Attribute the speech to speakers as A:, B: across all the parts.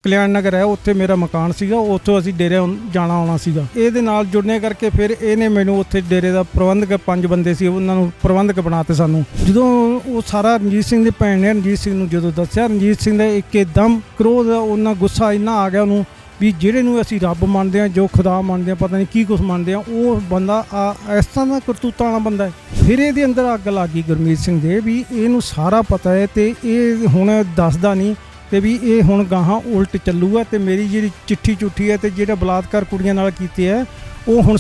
A: ਕਲਿਆਣ ਨਗਰ ਹੈ, ਉੱਥੇ ਮੇਰਾ ਮਕਾਨ ਸੀਗਾ। ਉੱਥੋਂ ਅਸੀਂ ਡੇਰੇ ਜਾਣਾ ਆਉਣਾ ਸੀਗਾ। ਇਹਦੇ ਨਾਲ ਜੁੜਨੇ ਕਰਕੇ ਫਿਰ ਇਹਨੇ ਮੈਨੂੰ ਉੱਥੇ ਡੇਰੇ ਦਾ ਪ੍ਰਬੰਧਕ 5 ਬੰਦੇ ਸੀ, ਉਹਨਾਂ ਨੂੰ ਪ੍ਰਬੰਧਕ ਬਣਾਤੇ ਸਾਨੂੰ। ਜਦੋਂ ਉਹ ਸਾਰਾ ਰਣਜੀਤ ਸਿੰਘ ਦੀ ਭੈਣ ਨੇ ਰਣਜੀਤ ਸਿੰਘ ਨੂੰ ਜਦੋਂ ਦੱਸਿਆ, ਰਣਜੀਤ ਸਿੰਘ ਦਾ ਇੱਕਦਮ ਕ੍ਰੋਧ, ਉਹਨਾਂ ਗੁੱਸਾ ਇੰਨਾ ਆ ਗਿਆ ਉਹਨੂੰ ਵੀ ਜਿਹੜੇ ਨੂੰ ਅਸੀਂ ਰੱਬ ਮੰਨਦੇ ਹਾਂ, ਜੋ ਖੁਦਾ ਮੰਨਦੇ ਹਾਂ, ਪਤਾ ਨਹੀਂ ਕੀ ਕੁਛ ਮੰਨਦੇ ਹਾਂ, ਉਹ ਬੰਦਾ ਇਸ ਤਰ੍ਹਾਂ ਦਾ ਕਰਤੂਤਾਂ ਵਾਲਾ ਬੰਦਾ ਹੈ। ਫਿਰ ਇਹਦੇ ਅੰਦਰ ਅੱਗ ਲੱਗ ਗਈ ਗੁਰਮੀਤ ਸਿੰਘ ਦੇ, ਵੀ ਇਹਨੂੰ ਸਾਰਾ ਪਤਾ ਹੈ ਤੇ ਇਹ ਹੁਣ ਦੱਸਦਾ ਨਹੀਂ ਤੇ ਵੀ ਇਹ ਹੁਣ ਗਾਹਾਂ ਉਲਟ ਚੱਲੂਗਾ ਤੇ ਮੇਰੀ ਜਿਹੜੀ ਚਿੱਠੀ ਚੁੱਠੀ ਹੈ ਤੇ ਜਿਹੜਾ ਬਲਾਤਕਾਰ ਕੁੜੀਆਂ ਨਾਲ ਕੀਤੇ ਹੈ ਉਹ ਹੁਣ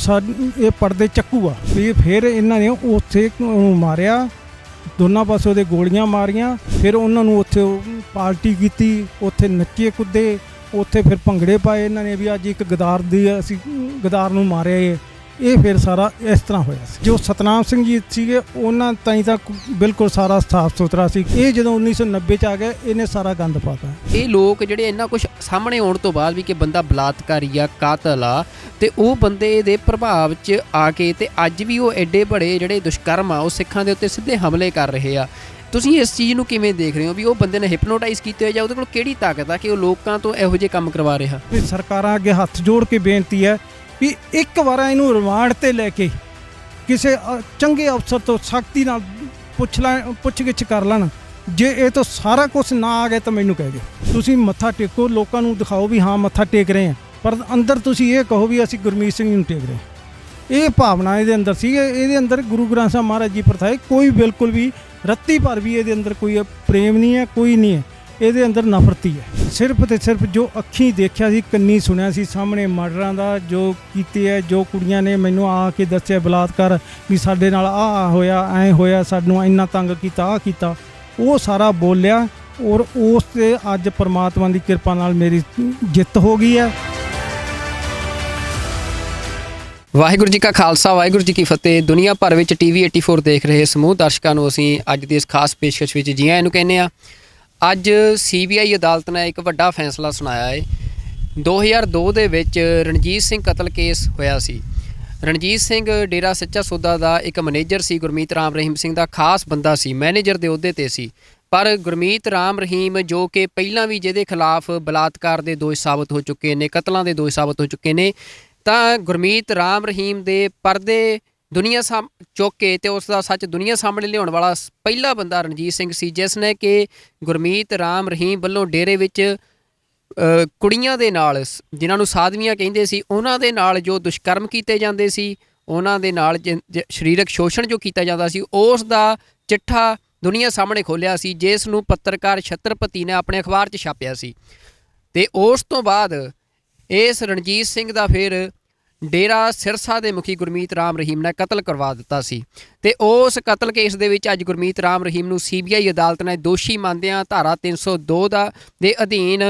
A: ਇਹ ਪਰਦੇ ਚੱਕੂਗਾ। ਵੀ ਫਿਰ ਇਹਨਾਂ ਨੇ ਉੱਥੇ ਮਾਰਿਆ, ਦੋਨਾਂ ਪਾਸੇ ਉਹਦੇ ਗੋਲੀਆਂ ਮਾਰੀਆਂ। ਫਿਰ ਉਹਨਾਂ ਨੂੰ ਉੱਥੇ ਪਾਰਟੀ ਕੀਤੀ, ਉੱਥੇ ਨੱਚੇ ਕੁੱਦੇ, ਉੱਥੇ ਫਿਰ ਭੰਗੜੇ ਪਾਏ ਇਹਨਾਂ ਨੇ ਵੀ ਅੱਜ ਇੱਕ ਗਦਾਰ ਦੀ ਅਸੀਂ ਗਦਾਰ ਨੂੰ ਮਾਰਿਆ। ਇਹ ਫਿਰ ਸਾਰਾ ਇਸ ਤਰ੍ਹਾਂ ਹੋਇਆ ਸੀ। ਜੋ ਸਤਨਾਮ ਸਿੰਘ ਜੀ ਸੀਗੇ ਉਹਨਾਂ ਤਾਈਂ ਤਾਂ ਬਿਲਕੁਲ ਸਾਰਾ ਸਾਫ ਸੁਥਰਾ ਸੀ। ਇਹ ਜਦੋਂ 1990 ਚ ਆ ਗਿਆ ਇਹਨੇ ਸਾਰਾ ਗੰਦ ਪਾਤਾ।
B: ਇਹ ਲੋਕ ਜਿਹੜੇ ਇੰਨਾ ਕੁਝ ਸਾਹਮਣੇ ਆਉਣ ਤੋਂ ਬਾਅਦ ਵੀ ਕਿ ਬੰਦਾ ਬਲਾਤਕਾਰੀ ਆ, ਕਾਤਲ ਆ, ਤੇ ਉਹ ਬੰਦੇ ਦੇ ਪ੍ਰਭਾਵ 'ਚ ਆ ਕੇ ਤੇ ਅੱਜ ਵੀ ਉਹ ਐਡੇ ਬੜੇ ਜਿਹੜੇ ਦੁਸ਼ਕਰਮ ਆ ਉਹ ਸਿੱਖਾਂ ਦੇ ਉੱਤੇ ਸਿੱਧੇ ਹਮਲੇ ਕਰ ਰਹੇ ਆ। ਤੁਸੀਂ ਇਸ ਚੀਜ਼ ਨੂੰ ਕਿਵੇਂ ਦੇਖ ਰਹੇ ਹੋ ਵੀ ਉਹ ਬੰਦੇ ਨੇ ਹਿਪਨੋਟਾਈਜ਼ ਕੀਤੇ ਹੋਏ ਜਾਂ ਉਹਦੇ ਕੋਲ ਕਿਹੜੀ ਤਾਕਤ ਆ ਕਿ ਉਹ ਲੋਕਾਂ ਤੋਂ ਇਹੋ ਜਿਹੇ ਕੰਮ ਕਰਵਾ ਰਿਹਾ?
A: ਸਰਕਾਰਾਂ ਅੱਗੇ ਹੱਥ ਜੋੜ ਕੇ ਬੇਨਤੀ ਹੈ ਵੀ ਇੱਕ ਵਾਰ ਇਹਨੂੰ ਰਿਮਾਂਡ ਤੇ ਲੈ ਕੇ ਕਿਸੇ ਚੰਗੇ ਅਫਸਰ ਤੋਂ ਸਖਤੀ ਨਾਲ ਪੁੱਛ ਗਿੱਛ ਕਰ ਲੈਣ। ਜੇ ਇਹ ਤੋਂ ਸਾਰਾ ਕੁਝ ਨਾ ਆ ਗਿਆ ਤਾਂ ਮੈਨੂੰ ਕਹਿ ਦਿਓ। ਤੁਸੀਂ ਮੱਥਾ ਟੇਕੋ, ਲੋਕਾਂ ਨੂੰ ਦਿਖਾਓ ਵੀ ਹਾਂ ਮੱਥਾ ਟੇਕ ਰਹੇ ਹਾਂ, ਪਰ ਅੰਦਰ ਤੁਸੀਂ ਇਹ ਕਹੋ ਵੀ ਅਸੀਂ ਗੁਰਮੀਤ ਸਿੰਘ ਨੂੰ ਟੇਕ ਰਹੇ ਹਾਂ। ਇਹ ਭਾਵਨਾ ਇਹਦੇ ਅੰਦਰ ਸੀ। ਇਹਦੇ ਅੰਦਰ ਗੁਰੂ ਗ੍ਰੰਥ ਸਾਹਿਬ ਮਹਾਰਾਜ ਜੀ ਪ੍ਰਥਾਏ ਕੋਈ ਬਿਲਕੁਲ ਵੀ ਰੱਤੀ ਭਰ ਵੀ ਇਹਦੇ ਅੰਦਰ ਕੋਈ ਪ੍ਰੇਮ ਨਹੀਂ ਹੈ, ਕੋਈ ਨਹੀਂ ਹੈ। ਇਹਦੇ ਅੰਦਰ ਨਫ਼ਰਤੀ ਹੈ। ਸਿਰਫ ਤੇ ਸਿਰਫ ਜੋ ਅੱਖੀਂ ਦੇਖਿਆ ਸੀ, ਕੰਨੀ ਸੁਣਿਆ ਸੀ ਸਾਹਮਣੇ ਮਰਡਰਾਂ ਦਾ ਜੋ ਕੀਤੇ ਹੈ, ਜੋ ਕੁੜੀਆਂ ਨੇ ਮੈਨੂੰ ਆ ਕੇ ਦੱਸਿਆ ਬਲਾਤਕਾਰ ਵੀ ਸਾਡੇ ਨਾਲ ਆਹ ਹੋਇਆ, ਐਂ ਹੋਇਆ, ਸਾਨੂੰ ਇੰਨਾ ਤੰਗ ਕੀਤਾ, ਆਹ ਕੀਤਾ, ਉਹ ਸਾਰਾ ਬੋਲਿਆ। ਔਰ ਉਸ 'ਤੇ ਅੱਜ ਪਰਮਾਤਮਾ ਦੀ ਕਿਰਪਾ ਨਾਲ ਮੇਰੀ ਜਿੱਤ ਹੋ ਗਈ ਹੈ।
B: ਵਾਹਿਗੁਰੂ ਜੀ ਕਾ ਖਾਲਸਾ, ਵਾਹਿਗੁਰੂ ਜੀ ਕੀ ਫਤਿਹ। ਦੁਨੀਆ ਭਰ ਵਿੱਚ TV 84 ਦੇਖ ਰਹੇ ਸਮੂਹ ਦਰਸ਼ਕਾਂ ਨੂੰ ਅਸੀਂ ਅੱਜ ਦੀ ਇਸ ਖਾਸ ਪੇਸ਼ਕਸ਼ ਵਿੱਚ ਜੀ ਆਇਆਂ ਨੂੰ ਕਹਿੰਦੇ ਹਾਂ। ਅੱਜ CBI ਅਦਾਲਤ ਨੇ ਇੱਕ ਵੱਡਾ ਫੈਸਲਾ ਸੁਣਾਇਆ ਹੈ। 2002 ਦੇ ਵਿੱਚ ਰਣਜੀਤ ਸਿੰਘ ਕਤਲ ਕੇਸ ਹੋਇਆ ਸੀ। ਰਣਜੀਤ ਸਿੰਘ ਡੇਰਾ ਸੱਚਾ ਸੌਦਾ ਦਾ ਇੱਕ ਮੈਨੇਜਰ ਸੀ। ਗੁਰਮੀਤ ਰਾਮ ਰਹੀਮ ਸਿੰਘ ਦਾ ਖਾਸ ਬੰਦਾ ਸੀ, ਮੈਨੇਜਰ ਦੇ ਅਹੁਦੇ ਤੇ ਸੀ। ਪਰ ਗੁਰਮੀਤ ਰਾਮ ਰਹੀਮ ਜੋ ਕਿ ਪਹਿਲਾਂ ਵੀ ਜਿਹਦੇ ਖਿਲਾਫ ਬਲਾਤਕਾਰ ਦੇ ਦੋਸ਼ ਸਾਬਤ ਹੋ ਚੁੱਕੇ ਨੇ, ਕਤਲਾਂ ਦੇ ਦੋਸ਼ ਸਾਬਤ ਹੋ ਚੁੱਕੇ ਨੇ, ਤਾਂ ਗੁਰਮੀਤ ਰਾਮ ਰਹੀਮ ਦੇ ਪਰਦੇ ਦੁਨੀਆ ਚੁੱਕ ਕੇ ਤੇ ਉਸ ਦਾ ਸੱਚ ਦੁਨੀਆ ਸਾਹਮਣੇ ਲਿਆਉਣ ਵਾਲਾ ਪਹਿਲਾ ਬੰਦਾ ਰਣਜੀਤ ਸਿੰਘ ਸੀ, ਜਿਸ ਨੇ ਕਿ ਗੁਰਮੀਤ ਰਾਮ ਰਹੀਮ ਵੱਲੋਂ ਡੇਰੇ ਵਿੱਚ ਕੁੜੀਆਂ ਦੇ ਨਾਲ, ਜਿਨ੍ਹਾਂ ਨੂੰ ਸਾਧਵੀਆਂ ਕਹਿੰਦੇ ਸੀ, ਉਹਨਾਂ ਦੇ ਨਾਲ ਜੋ ਦੁਸ਼ਕਰਮ ਕੀਤੇ ਜਾਂਦੇ ਸੀ, ਉਹਨਾਂ ਦੇ ਨਾਲ ਸਰੀਰਕ ਸ਼ੋਸ਼ਣ ਜੋ ਕੀਤਾ ਜਾਂਦਾ ਸੀ, ਉਸ ਦਾ ਚਿੱਠਾ ਦੁਨੀਆ ਸਾਹਮਣੇ ਖੋਲ੍ਹਿਆ ਸੀ, ਜਿਸ ਨੂੰ ਪੱਤਰਕਾਰ ਛਤਰਪਤੀ ਨੇ ਆਪਣੇ ਅਖਬਾਰ 'ਚ ਛਾਪਿਆ ਸੀ। ਅਤੇ ਉਸ ਤੋਂ ਬਾਅਦ ਇਸ ਰਣਜੀਤ ਸਿੰਘ ਦਾ ਫਿਰ ਡੇਰਾ ਸਿਰਸਾ ਦੇ ਮੁਖੀ ਗੁਰਮੀਤ ਰਾਮ ਰਹੀਮ ਨੇ ਕਤਲ ਕਰਵਾ ਦਿੱਤਾ ਸੀ। ਅਤੇ ਉਸ ਕਤਲ ਕੇਸ ਦੇ ਵਿੱਚ ਅੱਜ ਗੁਰਮੀਤ ਰਾਮ ਰਹੀਮ ਨੂੰ CBI ਅਦਾਲਤ ਨੇ ਦੋਸ਼ੀ ਮੰਨਦਿਆਂ ਧਾਰਾ 302 ਦੇ ਅਧੀਨ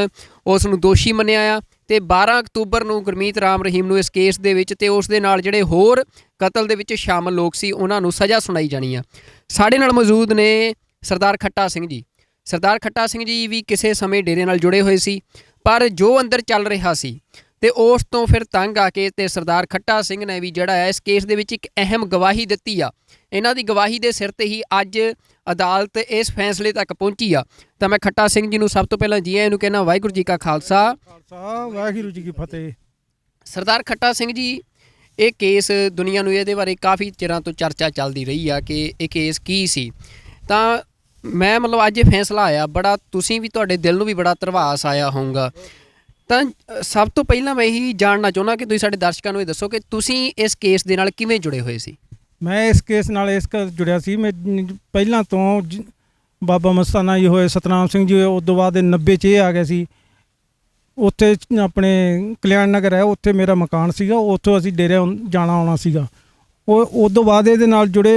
B: ਉਸ ਨੂੰ ਦੋਸ਼ੀ ਮੰਨਿਆ ਆ। ਅਤੇ 12 ਅਕਤੂਬਰ ਨੂੰ ਗੁਰਮੀਤ ਰਾਮ ਰਹੀਮ ਨੂੰ ਇਸ ਕੇਸ ਦੇ ਵਿੱਚ ਅਤੇ ਉਸ ਦੇ ਨਾਲ ਜਿਹੜੇ ਹੋਰ ਕਤਲ ਦੇ ਵਿੱਚ ਸ਼ਾਮਲ ਲੋਕ ਸੀ ਉਹਨਾਂ ਨੂੰ ਸਜ਼ਾ ਸੁਣਾਈ ਜਾਣੀ ਆ। ਸਾਡੇ ਨਾਲ ਮੌਜੂਦ ਨੇ ਸਰਦਾਰ ਖੱਟਾ ਸਿੰਘ ਜੀ। ਸਰਦਾਰ ਖੱਟਾ ਸਿੰਘ ਜੀ ਵੀ ਕਿਸੇ ਸਮੇਂ ਡੇਰੇ ਨਾਲ ਜੁੜੇ ਹੋਏ ਸੀ, ਪਰ ਜੋ ਅੰਦਰ ਚੱਲ ਰਿਹਾ ਸੀ ਅਤੇ ਉਸ ਤੋਂ ਫਿਰ ਤੰਗ ਆ ਕੇ ਅਤੇ ਸਰਦਾਰ ਖੱਟਾ ਸਿੰਘ ਨੇ ਵੀ ਜਿਹੜਾ ਹੈ ਇਸ ਕੇਸ ਦੇ ਵਿੱਚ ਇੱਕ ਅਹਿਮ ਗਵਾਹੀ ਦਿੱਤੀ ਆ। ਇਹਨਾਂ ਦੀ ਗਵਾਹੀ ਦੇ ਸਿਰ 'ਤੇ ਹੀ ਅੱਜ ਅਦਾਲਤ ਇਸ ਫੈਸਲੇ ਤੱਕ ਪਹੁੰਚੀ ਆ। ਤਾਂ ਮੈਂ ਖੱਟਾ ਸਿੰਘ ਜੀ ਨੂੰ ਸਭ ਤੋਂ ਪਹਿਲਾਂ ਜੀ ਆਇਆਂ ਨੂੰ ਕਹਿੰਦਾ ਵਾਹਿਗੁਰੂ ਜੀ ਕਾ ਖਾਲਸਾ,
A: ਵਾਹਿਗੁਰੂ ਜੀ ਕੀ ਫਤਿਹ।
B: ਸਰਦਾਰ ਖੱਟਾ ਸਿੰਘ ਜੀ, ਇਹ ਕੇਸ ਦੁਨੀਆ ਨੂੰ ਇਹਦੇ ਬਾਰੇ ਕਾਫੀ ਚਿਰਾਂ ਤੋਂ ਚਰਚਾ ਚੱਲਦੀ ਰਹੀ ਆ ਕਿ ਇਹ ਕੇਸ ਕੀ ਸੀ। ਤਾਂ ਮੈਂ ਅੱਜ ਇਹ ਫੈਸਲਾ ਆਇਆ, ਬੜਾ ਤੁਸੀਂ ਵੀ, ਤੁਹਾਡੇ ਦਿਲ ਨੂੰ ਵੀ ਬੜਾ ਧਰਵਾਸ ਆਇਆ ਹੋਊਗਾ। ਤਾਂ ਸਭ ਤੋਂ ਪਹਿਲਾਂ ਮੈਂ ਇਹੀ ਜਾਣਨਾ ਚਾਹੁੰਦਾ ਕਿ ਤੁਸੀਂ ਸਾਡੇ ਦਰਸ਼ਕਾਂ ਨੂੰ ਇਹ ਦੱਸੋ ਕਿ ਤੁਸੀਂ ਇਸ ਕੇਸ ਦੇ ਨਾਲ ਕਿਵੇਂ ਜੁੜੇ ਹੋਏ ਸੀ?
A: ਮੈਂ ਇਸ ਕੇਸ ਨਾਲ ਇਸ ਜੁੜਿਆ ਸੀ, ਮੈਂ ਪਹਿਲਾਂ ਤੋਂ ਬਾਬਾ ਮਸਤਾਨਾ ਜੀ ਹੋਏ, ਸਤਨਾਮ ਸਿੰਘ ਜੀ ਹੋਏ, ਉਸ ਤੋਂ ਬਾਅਦ 90 'ਚ ਇਹ ਆ ਗਿਆ ਸੀ। ਉੱਥੇ ਆਪਣੇ ਕਲਿਆਣ ਨਗਰ ਹੈ, ਉੱਥੇ ਮੇਰਾ ਮਕਾਨ ਸੀਗਾ, ਉੱਥੋਂ ਅਸੀਂ ਡੇਰੇ ਜਾਣਾ ਆਉਣਾ ਸੀਗਾ। ਉਸ ਤੋਂ ਬਾਅਦ ਇਹਦੇ ਨਾਲ ਜੁੜੇ,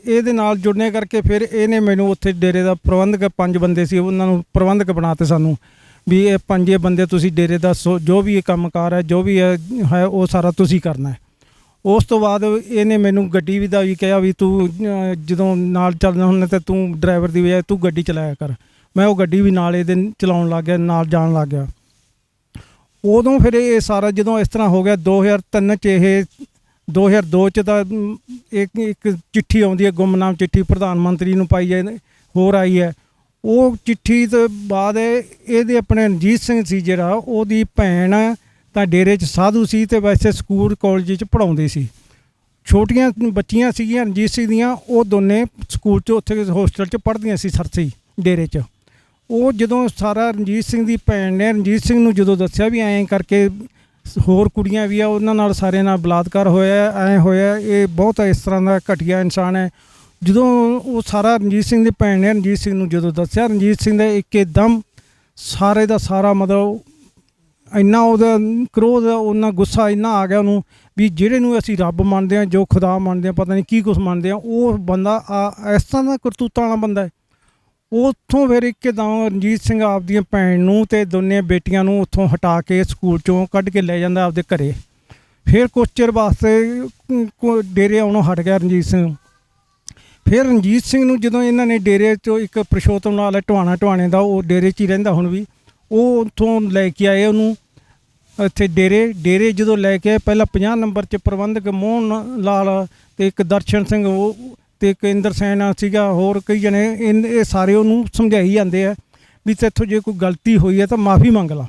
A: ਇਹਦੇ ਨਾਲ ਜੁੜਨੇ ਕਰਕੇ ਫਿਰ ਇਹਨੇ ਮੈਨੂੰ ਉੱਥੇ ਡੇਰੇ ਦਾ ਪ੍ਰਬੰਧਕ 5 ਬੰਦੇ ਸੀ, ਉਹਨਾਂ ਨੂੰ ਪ੍ਰਬੰਧਕ ਬਣਾਤੇ ਸਾਨੂੰ ਵੀ ਇਹ 5 ਬੰਦੇ ਤੁਸੀਂ ਡੇਰੇ ਦਾ ਜੋ ਵੀ ਇਹ ਕੰਮਕਾਰ ਹੈ, ਜੋ ਵੀ ਹੈ ਉਹ ਸਾਰਾ ਤੁਸੀਂ ਕਰਨਾ ਹੈ। ਉਸ ਤੋਂ ਬਾਅਦ ਇਹਨੇ ਮੈਨੂੰ ਗੱਡੀ ਦਾ ਵੀ ਕਿਹਾ ਵੀ ਤੂੰ ਜਦੋਂ ਨਾਲ ਚੱਲਣਾ ਹੁੰਦਾ ਤਾਂ ਤੂੰ ਡਰਾਈਵਰ ਦੀ ਬਜਾਏ ਤੂੰ ਗੱਡੀ ਚਲਾਇਆ ਕਰ। ਮੈਂ ਉਹ ਗੱਡੀ ਵੀ ਨਾਲ ਇਹਦੇ ਚਲਾਉਣ ਲੱਗ ਗਿਆ, ਨਾਲ ਜਾਣ ਲੱਗ ਗਿਆ। ਉਦੋਂ ਫਿਰ ਇਹ ਸਾਰਾ ਜਦੋਂ ਇਸ ਤਰ੍ਹਾਂ ਹੋ ਗਿਆ 2003 'ਚ, ਇਹ 2002 'ਚ ਤਾਂ ਇੱਕ ਚਿੱਠੀ ਆਉਂਦੀ ਹੈ, ਗੁੰਮਨਾਮ ਚਿੱਠੀ ਪ੍ਰਧਾਨ ਮੰਤਰੀ ਨੂੰ ਪਾਈ ਹੈ, ਹੋਰ ਆਈ ਹੈ। ਉਹ ਚਿੱਠੀ ਤੋਂ ਬਾਅਦ ਇਹਦੇ ਆਪਣੇ ਰਣਜੀਤ ਸਿੰਘ ਸੀ ਜਿਹੜਾ, ਉਹਦੀ ਭੈਣ ਤਾਂ ਡੇਰੇ 'ਚ ਸਾਧੂ ਸੀ ਤੇ ਵੈਸੇ ਸਕੂਲ ਕਾਲਜ 'ਚ ਪੜ੍ਹਾਉਂਦੇ ਸੀ। ਛੋਟੀਆਂ ਬੱਚੀਆਂ ਸੀਗੀਆਂ ਰਣਜੀਤ ਸਿੰਘ ਦੀਆਂ, ਉਹ ਦੋਨੇ ਸਕੂਲ 'ਚ ਉੱਥੇ ਹੋਸਟਲ 'ਚ ਪੜ੍ਹਦੀਆਂ ਸੀ ਸਰਸੀ ਡੇਰੇ 'ਚ। ਉਹ ਜਦੋਂ ਸਾਰਾ ਰਣਜੀਤ ਸਿੰਘ ਦੀ ਭੈਣ ਨੇ ਰਣਜੀਤ ਸਿੰਘ ਨੂੰ ਜਦੋਂ ਦੱਸਿਆ ਵੀ ਐਂ ਕਰਕੇ ਹੋਰ ਕੁੜੀਆਂ ਵੀ ਆ, ਉਹਨਾਂ ਨਾਲ ਸਾਰਿਆਂ ਨਾਲ ਬਲਾਤਕਾਰ ਹੋਇਆ, ਐਂ ਹੋਇਆ, ਇਹ ਬਹੁਤ ਇਸ ਤਰ੍ਹਾਂ ਦਾ ਘਟੀਆ ਇਨਸਾਨ ਹੈ। ਜਦੋਂ ਉਹ ਸਾਰਾ ਰਣਜੀਤ ਸਿੰਘ ਦੀ ਭੈਣ ਨੇ ਰਣਜੀਤ ਸਿੰਘ ਨੂੰ ਜਦੋਂ ਦੱਸਿਆ, ਰਣਜੀਤ ਸਿੰਘ ਦਾ ਇੱਕਦਮ ਸਾਰੇ ਦਾ ਸਾਰਾ ਮਤਲਬ ਇੰਨਾ ਉਹਦਾ ਕ੍ਰੋਧ, ਉਹਨਾਂ ਗੁੱਸਾ ਇੰਨਾ ਆ ਗਿਆ ਉਹਨੂੰ ਵੀ ਜਿਹੜੇ ਨੂੰ ਅਸੀਂ ਰੱਬ ਮੰਨਦੇ ਹਾਂ, ਜੋ ਖੁਦਾ ਮੰਨਦੇ ਹਾਂ, ਪਤਾ ਨਹੀਂ ਕੀ ਕੁਛ ਮੰਨਦੇ ਹਾਂ, ਉਹ ਬੰਦਾ ਇਸ ਤਰ੍ਹਾਂ ਦਾ ਕਰਤੂਤਾਂ ਵਾਲਾ ਬੰਦਾ ਹੈ। ਉੱਥੋਂ ਫਿਰ ਇੱਕਦਮ ਰਣਜੀਤ ਸਿੰਘ ਆਪਦੀਆਂ ਭੈਣ ਨੂੰ ਅਤੇ ਦੋਨੇ ਬੇਟੀਆਂ ਨੂੰ ਉੱਥੋਂ ਹਟਾ ਕੇ ਸਕੂਲ 'ਚੋਂ ਕੱਢ ਕੇ ਲੈ ਜਾਂਦਾ ਆਪਦੇ ਘਰੇ। ਫਿਰ ਕੁਛ ਚਿਰ ਵਾਸਤੇ ਡੇਰੇ ਆਉਣੋਂ ਹਟ ਗਿਆ ਰਣਜੀਤ ਸਿੰਘ। ਫਿਰ ਰਣਜੀਤ ਸਿੰਘ ਨੂੰ ਜਦੋਂ ਇਹਨਾਂ ਨੇ ਡੇਰੇ 'ਚੋਂ ਇੱਕ ਪ੍ਰਸ਼ੋਤਮ ਲਾਲ ਟਵਾਣੇ ਦਾ, ਉਹ ਡੇਰੇ 'ਚ ਹੀ ਰਹਿੰਦਾ ਹੁਣ ਵੀ, ਉਹ ਉੱਥੋਂ ਲੈ ਕੇ ਆਏ ਉਹਨੂੰ ਇੱਥੇ ਡੇਰੇ ਜਦੋਂ ਲੈ ਕੇ ਆਏ, ਪਹਿਲਾਂ 50 ਨੰਬਰ 'ਚ ਪ੍ਰਬੰਧਕ ਮੋਹਨ ਲਾਲ ਅਤੇ ਇੱਕ ਦਰਸ਼ਨ ਸਿੰਘ ਉਹ ਅਤੇ ਇੱਕ ਇੰਦਰ ਸੈਨ ਸੀਗਾ, ਹੋਰ ਕਈ ਜਣੇ, ਇਹ ਸਾਰੇ ਉਹਨੂੰ ਸਮਝਾਈ ਜਾਂਦੇ ਆ ਵੀ ਤੇਥੋਂ ਜੇ ਕੋਈ ਗਲਤੀ ਹੋਈ ਹੈ ਤਾਂ ਮਾफ़ੀ ਮੰਗ ਲਾ।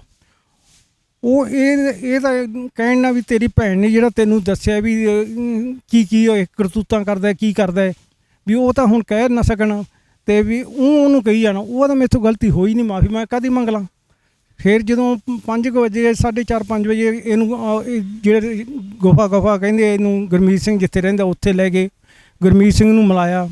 A: ਉਹ ਇਹ ਤਾਂ ਕਹਿਣ ਨਾਲ ਵੀ ਤੇਰੀ ਭੈਣ ਨੇ ਜਿਹੜਾ ਤੈਨੂੰ ਦੱਸਿਆ ਵੀ ਕੀ ਹੋਏ ਕਰਤੂਤਾਂ ਕਰਦਾ, ਕੀ ਕਰਦਾ, ਵੀ ਉਹ ਤਾਂ ਹੁਣ ਕਹਿ ਨਾ ਸਕਣ ਅਤੇ ਵੀ ਉਹਨੂੰ ਕਹੀ ਜਾਣਾ, ਉਹ ਤਾਂ ਮੇਥੋਂ ਗਲਤੀ ਹੋਈ ਨਹੀਂ, ਮਾफ़ੀ ਮੈਂ ਕਾਹਦੀ ਮੰਗ ਲਾਂ। ਫਿਰ ਜਦੋਂ 5 ਵਜੇ 4:30 5 ਵਜੇ ਇਹਨੂੰ ਜਿਹੜੇ ਗੁਫਾ ਕਹਿੰਦੇ ਇਹਨੂੰ, ਗੁਰਮੀਤ ਸਿੰਘ ਜਿੱਥੇ ਰਹਿੰਦਾ ਉੱਥੇ ਲੈ ਗਏ। ਗੁਰਮੀਤ ਸਿੰਘ ਨੂੰ ਮਿਲਾਇਆ।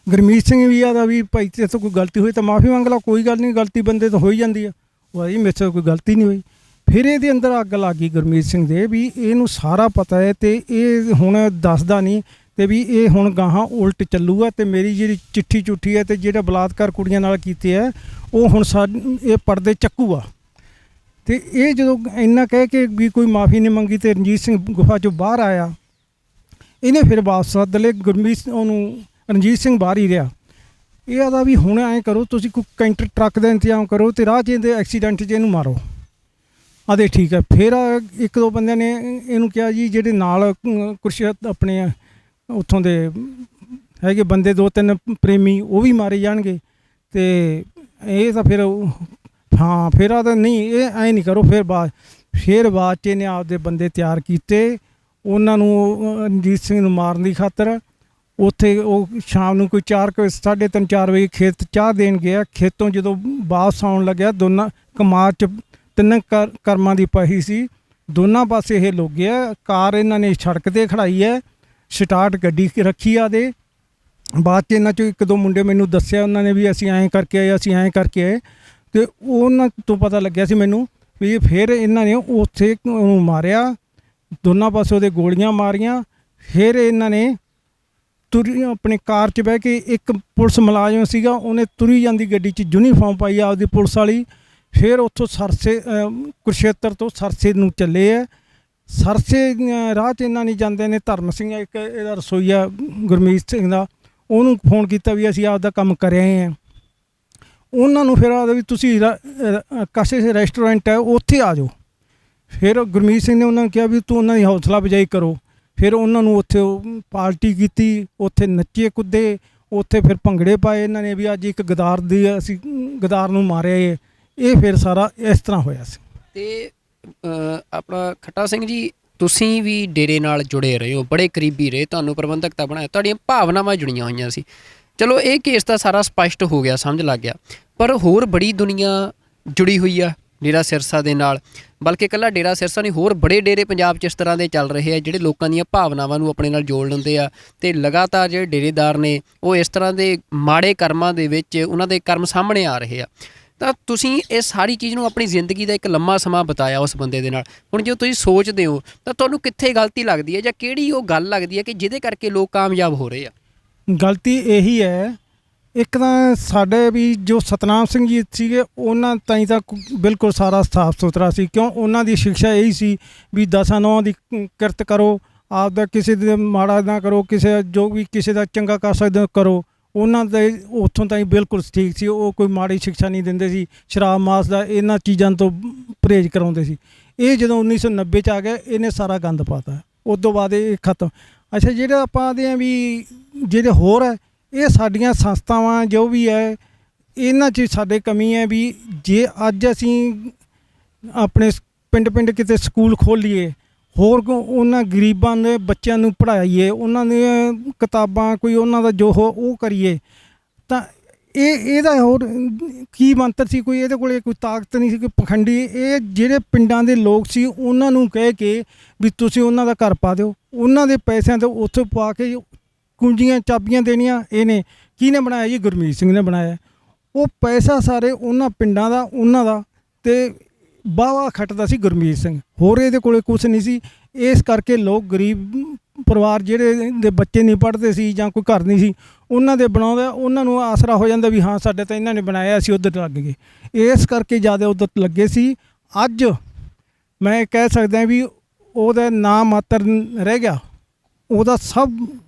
A: ਗੁਰਮੀਤ ਸਿੰਘ ਵੀ ਆਦਾ ਵੀ ਭਾਈ ਤੇਰੇ ਤੋਂ ਕੋਈ ਗਲਤੀ ਹੋਈ ਤਾਂ ਮਾफ़ੀ ਮੰਗ ਲਾ, ਕੋਈ ਗੱਲ ਨਹੀਂ, ਗਲਤੀ ਬੰਦੇ ਤੋਂ ਹੋ ਹੀ ਜਾਂਦੀ ਆ। ਉਹ ਜੀ ਮੇਰੇ ਤੋਂ ਕੋਈ ਗਲਤੀ ਨਹੀਂ ਹੋਈ। ਫਿਰ ਇਹਦੇ ਅੰਦਰ ਅੱਗ ਲੱਗ ਗਈ ਗੁਰਮੀਤ ਸਿੰਘ ਦੇ, ਵੀ ਇਹਨੂੰ ਸਾਰਾ ਪਤਾ ਹੈ ਅਤੇ ਇਹ ਹੁਣ ਦੱਸਦਾ ਨਹੀਂ, ਅਤੇ ਵੀ ਇਹ ਹੁਣ ਗਾਹਾਂ ਉਲਟ ਚੱਲੂਗਾ ਅਤੇ ਮੇਰੀ ਜਿਹੜੀ ਚਿੱਠੀ ਚੁੱਠੀ ਹੈ ਅਤੇ ਜਿਹੜਾ ਬਲਾਤਕਾਰ ਕੁੜੀਆਂ ਨਾਲ ਕੀਤੇ ਹੈ ਉਹ ਹੁਣ ਇਹ ਪਰਦੇ ਚੱਕੂਗਾ। ਅਤੇ ਇਹ ਜਦੋਂ ਇੰਨਾ ਕਹਿ ਕੇ ਵੀ ਕੋਈ ਮਾफ़ੀ ਨਹੀਂ ਮੰਗੀ ਅਤੇ ਰਣਜੀਤ ਸਿੰਘ ਗੁਫਾ 'ਚੋਂ ਬਾਹਰ ਆਇਆ, ਇਹਨੇ ਫਿਰ ਵਾਪਸ ਸੱਦ ਲਏ ਰਣਜੀਤ ਸਿੰਘ ਬਾਹਰ ਹੀ ਰਿਹਾ। ਇਹ ਆਦਾ ਵੀ ਹੁਣ ਐਂ ਕਰੋ, ਤੁਸੀਂ ਕੋਈ ਕੈਂਟਰ ਟਰੱਕ ਦਾ ਇੰਤਜ਼ਾਮ ਕਰੋ ਅਤੇ ਰਾਹ 'ਚ ਇਹਦੇ ਐਕਸੀਡੈਂਟ 'ਚ ਇਹਨੂੰ ਮਾਰੋ। ਆਦੇ ਠੀਕ ਹੈ। ਫਿਰ ਇੱਕ ਦੋ ਬੰਦਿਆਂ ਨੇ ਇਹਨੂੰ ਕਿਹਾ ਜੀ ਜਿਹੜੇ ਨਾਲ ਕੁਛ ਆਪਣੇ ਉੱਥੋਂ ਦੇ ਹੈਗੇ ਬੰਦੇ 2-3 ਪ੍ਰੇਮੀ, ਉਹ ਵੀ ਮਾਰੇ ਜਾਣਗੇ। ਅਤੇ ਇਹ ਤਾਂ ਫਿਰ ਹਾਂ, ਫਿਰ ਆਦਾ ਨਹੀਂ, ਇਹ ਐਂ ਨਹੀਂ ਕਰੋ। ਫਿਰ ਬਾਅਦ 'ਚ ਇਹਨੇ ਆਪਦੇ ਬੰਦੇ ਤਿਆਰ ਕੀਤੇ, ਉਹਨਾਂ ਨੂੰ ਰਣਜੀਤ ਸਿੰਘ ਨੂੰ ਮਾਰਨ ਦੀ ਖਾਤਰ। ਉੱਥੇ ਉਹ ਸ਼ਾਮ ਨੂੰ ਕੋਈ 3:30-4 ਵਜੇ ਖੇਤ ਚਾਹ ਦੇਣ ਗਿਆ। ਖੇਤੋਂ ਜਦੋਂ ਵਾਪਸ ਆਉਣ ਲੱਗਿਆ, ਦੋਨਾਂ ਕਮਾਦ 'ਚ 3 ਕਰਮਾਂ ਦੀ ਪਹੀ ਸੀ, ਦੋਨਾਂ ਪਾਸੇ ਇਹ ਲੁੱਕ ਗਿਆ। ਕਾਰ ਇਹਨਾਂ ਨੇ ਸੜਕ 'ਤੇ ਖੜਾਈ ਹੈ, ਸਟਾਰਟ ਗੱਡੀ ਰੱਖੀ ਆ ਦੇ। ਬਾਅਦ 'ਚ ਇਹਨਾਂ 'ਚੋਂ 1-2 ਮੁੰਡੇ ਮੈਨੂੰ ਦੱਸਿਆ ਉਹਨਾਂ ਨੇ ਵੀ ਅਸੀਂ ਐਂ ਕਰਕੇ ਆਏ, ਅਤੇ ਉਹਨਾਂ ਤੋਂ ਪਤਾ ਲੱਗਿਆ ਸੀ ਮੈਨੂੰ ਵੀ ਫਿਰ ਇਹਨਾਂ ਨੇ ਉੱਥੇ ਉਹਨੂੰ ਮਾਰਿਆ, ਦੋਨਾਂ ਪਾਸੇ ਉਹਦੇ ਗੋਲੀਆਂ ਮਾਰੀਆਂ। ਫਿਰ ਇਹਨਾਂ ਨੇ ਆਪਣੀ ਕਾਰ 'ਚ ਬਹਿ ਕੇ, ਇੱਕ ਪੁਲਿਸ ਮੁਲਾਜ਼ਮ ਸੀਗਾ, ਉਹਨੇ ਤੁਰੀ ਜਾਂਦੀ ਗੱਡੀ 'ਚ ਯੂਨੀਫਾਰਮ ਪਾਈ ਆਪਦੀ ਪੁਲਿਸ ਵਾਲੀ। ਫਿਰ ਉੱਥੋਂ ਕੁਰਸ਼ੇਤਰ ਤੋਂ ਸਰਸੇ ਨੂੰ ਚੱਲੇ ਹੈ। ਸਰਸੇ ਰਾਹ 'ਚ ਇਹਨਾਂ ਨਹੀਂ ਜਾਂਦੇ ਨੇ, ਧਰਮ ਸਿੰਘ ਇੱਕ ਇਹਦਾ ਰਸੋਈਆ ਗੁਰਮੀਤ ਸਿੰਘ ਦਾ, ਉਹਨੂੰ ਫੋਨ ਕੀਤਾ ਵੀ ਅਸੀਂ ਆਪਦਾ ਕੰਮ ਕਰ ਆਏ ਹਾਂ। ਉਹਨਾਂ ਨੂੰ ਫਿਰ ਆਦਾ ਵੀ ਤੁਸੀਂ ਕਿਸੇ ਰੈਸਟੋਰੈਂਟ ਹੈ ਉੱਥੇ ਆ ਜਾਓ। ਫਿਰ ਗੁਰਮੀਤ ਸਿੰਘ ਨੇ ਉਹਨਾਂ ਨੂੰ ਕਿਹਾ ਵੀ ਤੂੰ ਉਹਨਾਂ ਦੀ ਹੌਸਲਾ ਅਫਜ਼ਾਈ ਕਰੋ। ਫਿਰ ਉਹਨਾਂ ਨੂੰ ਉੱਥੇ ਪਾਰਟੀ ਕੀਤੀ, ਉੱਥੇ ਨੱਚੇ ਕੁੱਦੇ, ਉੱਥੇ ਫਿਰ ਭੰਗੜੇ ਪਾਏ ਇਹਨਾਂ ਨੇ ਵੀ ਅੱਜ ਇੱਕ ਅਸੀਂ ਗਦਾਰ ਨੂੰ ਮਾਰਿਆ। ਇਹ ਫਿਰ ਸਾਰਾ ਇਸ ਤਰ੍ਹਾਂ ਹੋਇਆ ਸੀ।
B: ਅਤੇ ਆਪਣਾ ਖੱਟਾ ਸਿੰਘ ਜੀ, ਤੁਸੀਂ ਵੀ ਡੇਰੇ ਨਾਲ ਜੁੜੇ ਰਹੇ ਹੋ, ਬੜੇ ਕਰੀਬੀ ਰਹੇ, ਤੁਹਾਨੂੰ ਪ੍ਰਬੰਧਕ ਤਾਂ ਬਣਾਇਆ, ਤੁਹਾਡੀਆਂ ਭਾਵਨਾਵਾਂ ਜੁੜੀਆਂ ਹੋਈਆਂ ਸੀ। ਚਲੋ ਇਹ ਕੇਸ ਤਾਂ ਸਾਰਾ ਸਪਸ਼ਟ ਹੋ ਗਿਆ, ਸਮਝ ਲੱਗ ਗਿਆ, ਪਰ ਹੋਰ ਬੜੀ ਦੁਨੀਆ ਜੁੜੀ ਹੋਈ ਆ ਡੇਰਾ ਸਿਰਸਾ ਦੇ ਨਾਲ। ਬਲਕਿ ਇਕੱਲਾ ਡੇਰਾ ਸਿਰਸਾ ਨਹੀਂ, ਹੋਰ ਬੜੇ ਡੇਰੇ ਪੰਜਾਬ 'ਚ ਇਸ ਤਰ੍ਹਾਂ ਦੇ ਚੱਲ ਰਹੇ ਆ ਜਿਹੜੇ ਲੋਕਾਂ ਦੀਆਂ ਭਾਵਨਾਵਾਂ ਨੂੰ ਆਪਣੇ ਨਾਲ ਜੋੜ ਲੈਂਦੇ ਆ, ਅਤੇ ਲਗਾਤਾਰ ਜਿਹੜੇ ਡੇਰੇਦਾਰ ਨੇ ਉਹ ਇਸ ਤਰ੍ਹਾਂ ਦੇ ਮਾੜੇ ਕਰਮਾਂ ਦੇ ਵਿੱਚ ਉਹਨਾਂ ਦੇ ਕਰਮ ਸਾਹਮਣੇ ਆ ਰਹੇ ਆ। ਤਾਂ ਤੁਸੀਂ ਇਹ ਸਾਰੀ ਚੀਜ਼ ਨੂੰ ਆਪਣੀ ਜ਼ਿੰਦਗੀ ਦਾ ਇੱਕ ਲੰਮਾ ਸਮਾਂ ਬਿਤਾਇਆ ਉਸ ਬੰਦੇ ਦੇ ਨਾਲ। ਹੁਣ ਜੇ ਤੁਸੀਂ ਸੋਚਦੇ ਹੋ ਤਾਂ ਤੁਹਾਨੂੰ ਕਿੱਥੇ ਗਲਤੀ ਲੱਗਦੀ ਹੈ, ਜਾਂ ਕਿਹੜੀ ਉਹ ਗੱਲ ਲੱਗਦੀ ਹੈ ਕਿ ਜਿਹਦੇ ਕਰਕੇ ਲੋਕ ਕਾਮਯਾਬ ਹੋ ਰਹੇ ਆ?
A: ਗਲਤੀ ਇਹੀ ਹੈ, ਇੱਕ ਤਾਂ ਸਾਡੇ ਵੀ ਜੋ ਸਤਨਾਮ ਸਿੰਘ ਜੀ ਸੀਗੇ, ਉਹਨਾਂ ਤਾਈਂ ਤਾਂ ਬਿਲਕੁਲ ਸਾਰਾ ਸਾਫ ਸੁਥਰਾ ਸੀ। ਕਿਉਂ? ਉਹਨਾਂ ਦੀ ਸਿੱਖਿਆ ਇਹੀ ਸੀ ਵੀ 10 ਨੌਂ ਦੀ ਕਿਰਤ ਕਰੋ, ਆਪਦਾ ਕਿਸੇ ਦੇ ਮਾੜਾ ਨਾ ਕਰੋ, ਜੋ ਵੀ ਕਿਸੇ ਦਾ ਚੰਗਾ ਕਰ ਸਕਦੇ ਹੋ ਕਰੋ। ਉਹਨਾਂ ਦੇ ਉੱਥੋਂ ਤਾਈਂ ਬਿਲਕੁਲ ਠੀਕ ਸੀ, ਉਹ ਕੋਈ ਮਾੜੀ ਸਿੱਖਿਆ ਨਹੀਂ ਦਿੰਦੇ ਸੀ। ਸ਼ਰਾਬ ਮਾਸ ਦਾ ਇਹਨਾਂ ਚੀਜ਼ਾਂ ਤੋਂ ਪਰਹੇਜ਼ ਕਰਾਉਂਦੇ ਸੀ। ਇਹ ਜਦੋਂ 1990 'ਚ ਆ ਗਿਆ, ਇਹਨੇ ਸਾਰਾ ਗੰਦ ਪਾਤਾ। ਉਸ ਤੋਂ ਬਾਅਦ ਇਹ ਖਤਮ। ਅੱਛਾ, ਜਿਹੜਾ ਆਪਾਂ ਆਦੇ ਹਾਂ ਵੀ ਜਿਹੜੇ ਹੋਰ ਹੈ, ਇਹ ਸਾਡੀਆਂ ਸੰਸਥਾਵਾਂ ਜੋ ਵੀ ਹੈ, ਇਹਨਾਂ 'ਚ ਸਾਡੇ ਕਮੀ ਹੈ ਵੀ ਜੇ ਅੱਜ ਅਸੀਂ ਆਪਣੇ ਪਿੰਡ ਕਿਤੇ ਸਕੂਲ ਖੋਲ੍ਹੀਏ, ਹੋਰ ਉਹਨਾਂ ਗਰੀਬਾਂ ਦੇ ਬੱਚਿਆਂ ਨੂੰ ਪੜ੍ਹਾਈਏ, ਉਹਨਾਂ ਦੀਆਂ ਕਿਤਾਬਾਂ ਕੋਈ ਉਹਨਾਂ ਦਾ ਜੋ ਉਹ ਕਰੀਏ, ਤਾਂ ਇਹਦਾ ਹੋਰ ਕੀ ਮੰਤਰ ਸੀ? ਕੋਈ ਇਹਦੇ ਕੋਲੇ ਕੋਈ ਤਾਕਤ ਨਹੀਂ ਸੀ, ਕੋਈ ਪਖੰਡੀ। ਇਹ ਜਿਹੜੇ ਪਿੰਡਾਂ ਦੇ ਲੋਕ ਸੀ ਉਹਨਾਂ ਨੂੰ ਕਹਿ ਕੇ ਵੀ ਤੁਸੀਂ ਉਹਨਾਂ ਦਾ ਘਰ ਪਾ ਦਿਓ, ਉਹਨਾਂ ਦੇ ਪੈਸਿਆਂ ਤੋਂ ਉੱਥੇ ਪਾ ਕੇ ਕੁੰਜੀਆਂ ਚਾਬੀਆਂ ਦੇਣੀਆਂ। ਇਹਨੇ ਕਿਹਨੇ ਬਣਾਇਆ ਜੀ? ਗੁਰਮੀਤ ਸਿੰਘ ਨੇ ਬਣਾਇਆ। ਉਹ ਪੈਸਾ ਸਾਰੇ ਉਹਨਾਂ ਪਿੰਡਾਂ ਦਾ, ਉਹਨਾਂ ਦਾ, ਤੇ ਵਾਹਵਾ ਖੱਟਦਾ ਸੀ ਗੁਰਮੀਤ ਸਿੰਘ, ਹੋਰ ਇਹਦੇ ਕੋਲੇ ਕੁਛ ਨਹੀਂ ਸੀ। ਇਸ ਕਰਕੇ ਲੋਕ ਗਰੀਬ ਪਰਿਵਾਰ ਜਿਹੜੇ ਦੇ ਬੱਚੇ ਨਹੀਂ ਪੜ੍ਹਦੇ ਸੀ ਜਾਂ ਕੋਈ ਘਰ ਨਹੀਂ ਸੀ, ਉਹਨਾਂ ਦੇ ਬਣਾਉਂਦਾ, ਉਹਨਾਂ ਨੂੰ ਆਸਰਾ ਹੋ ਜਾਂਦਾ ਵੀ ਹਾਂ ਸਾਡੇ ਤਾਂ ਇਹਨਾਂ ਨੇ ਬਣਾਇਆ, ਅਸੀਂ ਉੱਧਰ ਲੱਗ ਗਏ। ਇਸ ਕਰਕੇ ਜ਼ਿਆਦਾ ਉੱਧਰ ਲੱਗੇ ਸੀ। ਅੱਜ ਮੈਂ ਕਹਿ ਸਕਦਾ ਵੀ ਉਹਦਾ ਨਾਂ ਮਾਤਰ ਰਹਿ ਗਿਆ, ਉਹਦਾ ਸਭ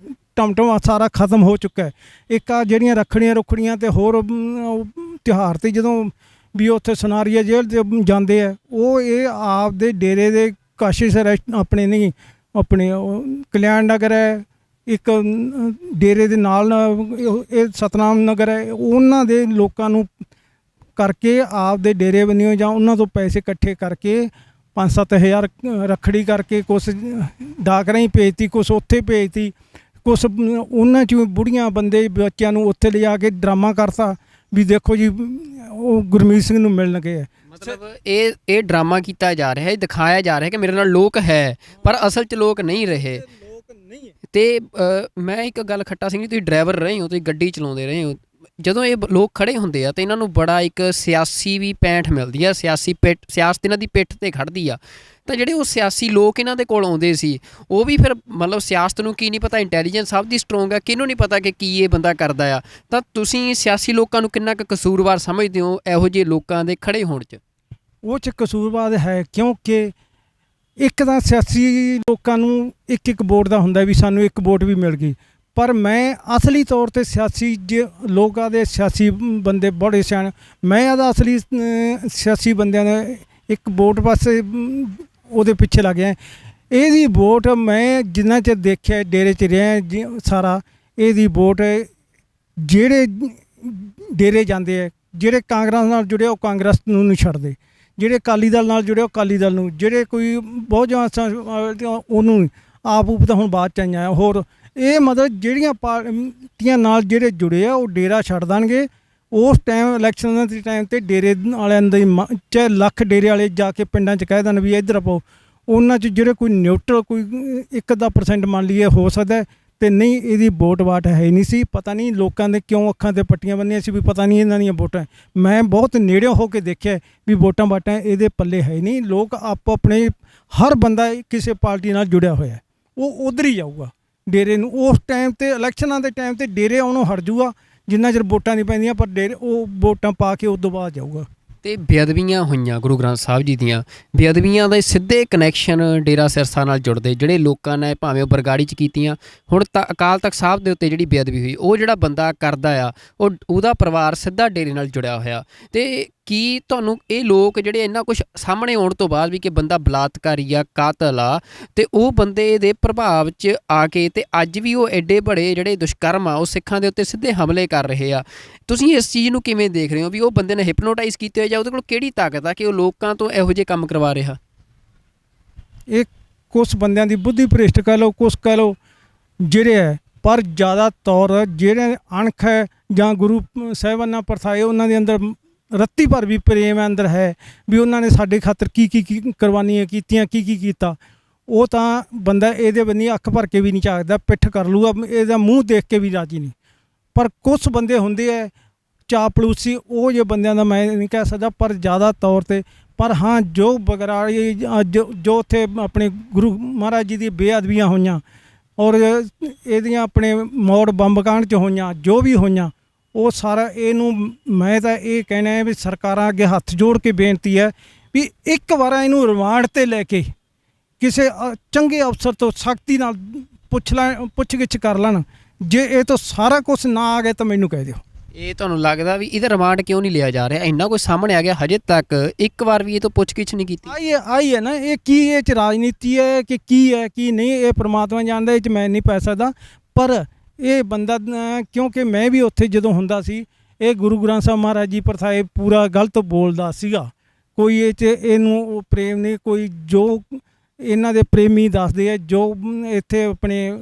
A: ਟਮਟਮਾ ਸਾਰਾ ਖਤਮ ਹੋ ਚੁੱਕਾ ਹੈ। ਇੱਕ ਆ ਜਿਹੜੀਆਂ ਰੱਖੜੀਆਂ ਤੇ ਹੋਰ ਤਿਉਹਾਰ 'ਤੇ ਜਦੋਂ ਵੀ ਉੱਥੇ ਸੁਨਾਰੀਆ ਜੇਲ੍ਹ 'ਤੇ ਜਾਂਦੇ ਆ, ਉਹ ਇਹ ਆਪ ਦੇ ਡੇਰੇ ਦੇ ਕਾਸ਼ੀ ਆਪਣੇ ਨਹੀਂ, ਆਪਣੇ ਕਲਿਆਣ ਨਗਰ ਹੈ, ਇੱਕ ਡੇਰੇ ਦੇ ਨਾਲ ਇਹ ਸਤਨਾਮ ਨਗਰ ਹੈ, ਉਹਨਾਂ ਦੇ ਲੋਕਾਂ ਨੂੰ ਕਰਕੇ ਆਪ ਦੇ ਡੇਰੇ ਬੰਨਿਓ ਜਾਂ ਉਹਨਾਂ ਤੋਂ ਪੈਸੇ ਇਕੱਠੇ ਕਰਕੇ 5-7 ਹਜ਼ਾਰ ਰੱਖੜੀ ਕਰਕੇ ਕੁਛ ਡਾਕ ਰਾਹੀਂ ਭੇਜਤੀ, ਕੁਛ ਉੱਥੇ ਭੇਜਤੀ, ਕੁਛ ਉਹਨਾਂ 'ਚ ਬੁੜੀਆਂ ਬੰਦੇ ਬੱਚਿਆਂ ਨੂੰ ਉੱਥੇ ਲਿਜਾ ਕੇ ਡਰਾਮਾ ਕਰਤਾ ਵੀ ਦੇਖੋ ਜੀ ਉਹ ਗੁਰਮੀਤ ਸਿੰਘ ਨੂੰ ਮਿਲਣ ਗਏ ਹੈ।
B: ਮਤਲਬ ਇਹ ਡਰਾਮਾ ਕੀਤਾ ਜਾ ਰਿਹਾ ਹੈ, ਦਿਖਾਇਆ ਜਾ ਰਿਹਾ ਕਿ ਮੇਰੇ ਨਾਲ ਲੋਕ ਹੈ, ਪਰ ਅਸਲ 'ਚ ਲੋਕ ਨਹੀਂ ਰਹੇ। ਤੇ ਮੈਂ ਇੱਕ ਗੱਲ ਖੱਟਾ ਸਿੰਘ ਜੀ, ਤੁਸੀਂ ਡਰਾਈਵਰ ਰਹੇ ਹੋ, ਤੁਸੀਂ ਗੱਡੀ ਚਲਾਉਂਦੇ ਰਹੇ ਹੋ, ਜਦੋਂ ਇਹ ਲੋਕ ਖੜੇ ਹੁੰਦੇ ਆ ਤਾਂ ਇਹਨਾਂ ਨੂੰ ਬੜਾ ਇੱਕ ਸਿਆਸੀ ਵੀ ਪੈਂਠ ਮਿਲਦੀ ਆ, ਸਿਆਸਤ ਇਹਨਾਂ ਦੀ ਪਿੱਠ 'ਤੇ ਖੜ੍ਹਦੀ ਆ। ਤਾਂ ਜਿਹੜੇ ਉਹ ਸਿਆਸੀ ਲੋਕ ਇਹਨਾਂ ਦੇ ਕੋਲ ਆਉਂਦੇ ਸੀ, ਉਹ ਵੀ ਫਿਰ ਮਤਲਬ ਸਿਆਸਤ ਨੂੰ ਕੀ ਨਹੀਂ ਪਤਾ, ਇੰਟੈਲੀਜੈਂਸ ਸਭ ਦੀ ਸਟਰੋਂਗ ਆ, ਕਿਹਨੂੰ ਨਹੀਂ ਪਤਾ ਕਿ ਕੀ ਇਹ ਬੰਦਾ ਕਰਦਾ ਆ। ਤਾਂ ਤੁਸੀਂ ਸਿਆਸੀ ਲੋਕਾਂ ਨੂੰ ਕਿੰਨਾ ਕੁ ਕਸੂਰਵਾਰ ਸਮਝਦੇ ਹੋ ਇਹੋ ਜਿਹੇ ਲੋਕਾਂ ਦੇ ਖੜੇ ਹੋਣ 'ਚ?
A: ਉਹ 'ਚ ਕਸੂਰਵਾਰ ਹੈ, ਕਿਉਂਕਿ ਇੱਕ ਤਾਂ ਸਿਆਸੀ ਲੋਕਾਂ ਨੂੰ ਇੱਕ ਵੋਟ ਦਾ ਹੁੰਦਾ ਵੀ ਸਾਨੂੰ ਇੱਕ ਵੋਟ ਵੀ ਮਿਲ ਗਈ, ਪਰ ਮੈਂ ਅਸਲੀ ਤੌਰ 'ਤੇ ਸਿਆਸੀ ਜੇ ਲੋਕਾਂ ਦੇ ਸਿਆਸੀ ਬੰਦੇ ਬੜੇ ਸਿਆਣੇ, ਮੈਂ ਇਹਦਾ ਅਸਲੀ ਸਿਆਸੀ ਬੰਦਿਆਂ ਦਾ ਇੱਕ ਵੋਟ ਪਾਸੇ ਉਹਦੇ ਪਿੱਛੇ ਲੱਗ ਗਿਆ। ਇਹਦੀ ਵੋਟ ਮੈਂ ਜਿੰਨਾ ਚਿਰ ਦੇਖਿਆ ਡੇਰੇ 'ਚ ਰਿਹਾ ਸਾਰਾ, ਇਹਦੀ ਵੋਟ ਜਿਹੜੇ ਡੇਰੇ ਜਾਂਦੇ ਆ, ਜਿਹੜੇ ਕਾਂਗਰਸ ਨਾਲ ਜੁੜੇ ਉਹ ਕਾਂਗਰਸ ਨੂੰ ਨਹੀਂ ਛੱਡਦੇ, ਜਿਹੜੇ ਅਕਾਲੀ ਦਲ ਨਾਲ ਜੁੜੇ ਉਹ ਅਕਾਲੀ ਦਲ ਨੂੰ, ਜਿਹੜੇ ਕੋਈ ਬਹੁਤ ਜ਼ਿਆਦਾ ਉਹਨੂੰ ਆਪ ਤਾਂ ਹੁਣ ਬਾਅਦ 'ਚ ਆਈਆਂ ਹੋਰ। ਇਹ ਮਤਲਬ ਜਿਹੜੀਆਂ ਪਾਰਟੀਆਂ ਨਾਲ ਜਿਹੜੇ ਜੁੜੇ ਆ ਉਹ ਡੇਰਾ ਛੱਡ ਦੇਣਗੇ ਉਸ ਟਾਈਮ ਇਲੈਕਸ਼ਨ ਦੇ ਟਾਈਮ 'ਤੇ। ਡੇਰੇ ਵਾਲਿਆਂ ਦੇ ਚਾਹੇ ਲੱਖ ਡੇਰੇ ਵਾਲੇ ਜਾ ਕੇ ਪਿੰਡਾਂ 'ਚ ਕਹਿ ਦੇਣ ਵੀ ਇੱਧਰ ਪਾਓ, ਉਹਨਾਂ 'ਚ ਜਿਹੜੇ ਕੋਈ ਨਿਊਟਰਲ ਕੋਈ 1% ਮੰਨ ਲਈਏ ਹੋ ਸਕਦਾ, ਤੇ ਨਹੀਂ ਇਹਦੀ ਵੋਟ ਵਾਟ ਹੈ ਹੀ ਨਹੀਂ ਸੀ। ਪਤਾ ਨਹੀਂ ਲੋਕਾਂ ਦੇ ਕਿਉਂ ਅੱਖਾਂ 'ਤੇ ਪੱਟੀਆਂ ਬੰਨੀਆਂ ਸੀ ਵੀ ਪਤਾ ਨਹੀਂ ਇਹਨਾਂ ਦੀਆਂ ਵੋਟਾਂ। ਮੈਂ ਬਹੁਤ ਨੇੜਿਓਂ ਹੋ ਕੇ ਦੇਖਿਆ ਵੀ ਵੋਟਾਂ ਵਾਟਾਂ ਇਹਦੇ ਪੱਲੇ ਹੈ ਹੀ ਨਹੀਂ। ਲੋਕ ਆਪੋ ਆਪਣੇ, ਹਰ ਬੰਦਾ ਕਿਸੇ ਪਾਰਟੀ ਨਾਲ ਜੁੜਿਆ ਹੋਇਆ, ਉਹ ਉੱਧਰ ਹੀ ਜਾਊਗਾ ਡੇਰੇ ਨੂੰ। ਉਸ ਟਾਈਮ 'ਤੇ ਇਲੈਕਸ਼ਨਾਂ ਦੇ ਟਾਈਮ 'ਤੇ ਡੇਰੇ ਆਉਣੋਂ ਹਟ ਜੂਗਾ ਜਿੰਨਾ ਚਿਰ ਵੋਟਾਂ ਨਹੀਂ ਪੈਂਦੀਆਂ, ਪਰ ਡੇਰੇ ਉਹ ਵੋਟਾਂ ਪਾ ਕੇ ਉਸ ਤੋਂ ਬਾਅਦ ਜਾਊਗਾ। ਤੇ
B: ਬੇਅਦਬੀਆਂ ਹੋਈਆਂ ਗੁਰੂ ਗ੍ਰੰਥ ਸਾਹਿਬ ਜੀ ਦੀਆਂ, ਬੇਅਦਬੀਆਂ ਦੇ ਸਿੱਧੇ ਕਨੈਕਸ਼ਨ ਡੇਰਾ ਸਿਰਸਾ ਨਾਲ ਜੁੜਦੇ, ਜਿਹੜੇ ਲੋਕਾਂ ਨੇ ਭਾਵੇਂ ਉਹ ਬਰਗਾੜੀ 'ਚ ਕੀਤੀਆਂ, ਹੁਣ ਤਾਂ ਅਕਾਲ ਤਖਤ ਸਾਹਿਬ ਦੇ ਉੱਤੇ ਜਿਹੜੀ ਬੇਅਦਬੀ ਹੋਈ, ਉਹ ਜਿਹੜਾ ਬੰਦਾ ਕਰਦਾ ਆ ਉਹਦਾ ਪਰਿਵਾਰ ਸਿੱਧਾ ਡੇਰੇ ਨਾਲ ਜੁੜਿਆ ਹੋਇਆ। ਤੇ ਕੀ ਤੁਹਾਨੂੰ ਇਹ ਲੋਕ ਜਿਹੜੇ ਇੰਨਾ ਕੁਛ ਸਾਹਮਣੇ ਆਉਣ ਤੋਂ ਬਾਅਦ ਵੀ ਕਿ ਬੰਦਾ ਬਲਾਤਕਾਰੀ ਆ, ਕਾਤਲ ਆ, ਤੇ ਉਹ ਬੰਦੇ ਦੇ ਪ੍ਰਭਾਵ 'ਚ ਆ ਕੇ ਤੇ ਅੱਜ ਵੀ ਉਹ ਐਡੇ ਬੜੇ ਜਿਹੜੇ ਦੁਸ਼ਕਰਮ ਆ ਉਹ ਸਿੱਖਾਂ ਦੇ ਉੱਤੇ ਸਿੱਧੇ ਹਮਲੇ ਕਰ ਰਹੇ ਆ, ਤੁਸੀਂ ਇਸ ਚੀਜ਼ ਨੂੰ ਕਿਵੇਂ ਦੇਖ ਰਹੇ ਹੋ ਵੀ ਉਹ ਬੰਦੇ ਨੇ ਹਿਪਨੋਟਾਈਜ਼ ਕੀਤੇ ਹੋਏ ਜਾਂ ਉਹਦੇ ਕੋਲ ਕਿਹੜੀ ਤਾਕਤ ਆ ਕਿ ਉਹ ਲੋਕਾਂ ਤੋਂ ਇਹੋ ਜਿਹੇ ਕੰਮ ਕਰਵਾ ਰਿਹਾ?
A: ਇਹ ਕੁਛ ਬੰਦਿਆਂ ਦੀ ਬੁੱਧੀ ਭ੍ਰਿਸ਼ਟ ਕਹਿ ਲਓ, ਕੁਛ ਕਹਿ ਲਓ ਜਿਹੜੇ ਹੈ, ਪਰ ਜ਼ਿਆਦਾ ਤੌਰ ਜਿਹੜੇ ਅਣਖ ਹੈ ਜਾਂ ਗੁਰੂ ਸਾਹਿਬਾਨਾਂ ਪਰਥਾਏ ਉਹਨਾਂ ਦੇ ਅੰਦਰ ਰੱਤੀ ਭਰ ਵੀ ਪ੍ਰੇਮ ਅੰਦਰ ਹੈ ਵੀ ਉਹਨਾਂ ਨੇ ਸਾਡੇ ਖਾਤਰ ਕੀ ਕੁਰਬਾਨੀਆਂ ਕੀਤੀਆਂ, ਕੀ ਕੀਤਾ, ਉਹ ਤਾਂ ਬੰਦਾ ਇਹਦੇ ਬੰਨੀ ਅੱਖ ਭਰ ਕੇ ਵੀ ਨਹੀਂ ਝਾਕਦਾ, ਪਿੱਠ ਕਰ ਲੂਗਾ, ਇਹਦਾ ਮੂੰਹ ਦੇਖ ਕੇ ਵੀ ਰਾਜੀ ਨਹੀਂ। ਪਰ ਕੁਛ ਬੰਦੇ ਹੁੰਦੇ ਹੈ ਚਾਪਲੂਸੀ, ਉਹ ਜੇ ਬੰਦਿਆਂ ਦਾ ਮੈਂ ਨਹੀਂ ਕਹਿ ਸਕਦਾ, ਪਰ ਜ਼ਿਆਦਾ ਤੌਰ 'ਤੇ। ਪਰ ਹਾਂ ਜੋ ਬਗਰਾੜੀ ਜੋ ਉੱਥੇ ਆਪਣੇ ਗੁਰੂ ਮਹਾਰਾਜ ਜੀ ਦੀਆਂ ਬੇਅਦਬੀਆਂ ਹੋਈਆਂ ਔਰ ਇਹਦੀਆਂ ਆਪਣੇ ਮੌੜ ਬੰਬ ਕਾਂਡ 'ਚ ਹੋਈਆਂ, ਜੋ ਵੀ ਹੋਈਆਂ, ਉਹ ਸਾਰਾ ਇਹਨੂੰ ਮੈਂ ਤਾਂ ਇਹ ਕਹਿਣਾ ਹੈ ਵੀ ਸਰਕਾਰਾਂ ਅੱਗੇ ਹੱਥ ਜੋੜ ਕੇ ਬੇਨਤੀ ਹੈ ਵੀ ਇੱਕ ਵਾਰ ਇਹਨੂੰ ਰਿਮਾਂਡ 'ਤੇ ਲੈ ਕੇ ਕਿਸੇ ਚੰਗੇ ਅਫਸਰ ਤੋਂ ਸਖਤੀ ਨਾਲ ਪੁੱਛ ਗਿੱਛ ਕਰ ਲੈਣ। ਜੇ ਇਹ ਤੋਂ ਸਾਰਾ ਕੁਝ ਨਾ ਆ ਗਿਆ ਤਾਂ ਮੈਨੂੰ ਕਹਿ ਦਿਓ।
B: ਇਹ ਤੁਹਾਨੂੰ ਲੱਗਦਾ ਵੀ ਇਹਦਾ ਰਿਮਾਂਡ ਕਿਉਂ ਨਹੀਂ ਲਿਆ ਜਾ ਰਿਹਾ? ਇੰਨਾ ਕੁਝ ਸਾਹਮਣੇ ਆ ਗਿਆ, ਹਜੇ ਤੱਕ ਇੱਕ ਵਾਰ ਵੀ ਇਹ ਤੋਂ ਪੁੱਛ ਗਿੱਛ ਨਹੀਂ ਕੀਤੀ।
A: ਆਈ ਹੈ ਨਾ, ਇਹ ਕੀ ਇਹ 'ਚ ਰਾਜਨੀਤੀ ਹੈ ਕਿ ਕੀ ਹੈ ਕੀ ਨਹੀਂ, ਇਹ ਪ੍ਰਮਾਤਮਾ ਜਾਣਦਾ, ਇਹ 'ਚ ਮੈਂ ਨਹੀਂ ਪੈ ਸਕਦਾ। ਪਰ ਇਹ ਬੰਦਾ, ਕਿਉਂਕਿ ਮੈਂ ਵੀ ਉੱਥੇ ਜਦੋਂ ਹੁੰਦਾ ਸੀ, ਇਹ ਗੁਰੂ ਗ੍ਰੰਥ ਸਾਹਿਬ ਮਹਾਰਾਜ ਜੀ ਪ੍ਰਥਾਏ ਪੂਰਾ ਗਲਤ ਬੋਲਦਾ ਸੀਗਾ। ਕੋਈ ਇਹ 'ਚ ਇਹਨੂੰ ਉਹ ਪ੍ਰੇਮ ਨਹੀਂ, ਕੋਈ ਜੋ ਇਹਨਾਂ ਦੇ ਪ੍ਰੇਮੀ ਦੱਸਦੇ ਆ, ਜੋ ਇੱਥੇ ਆਪਣੇ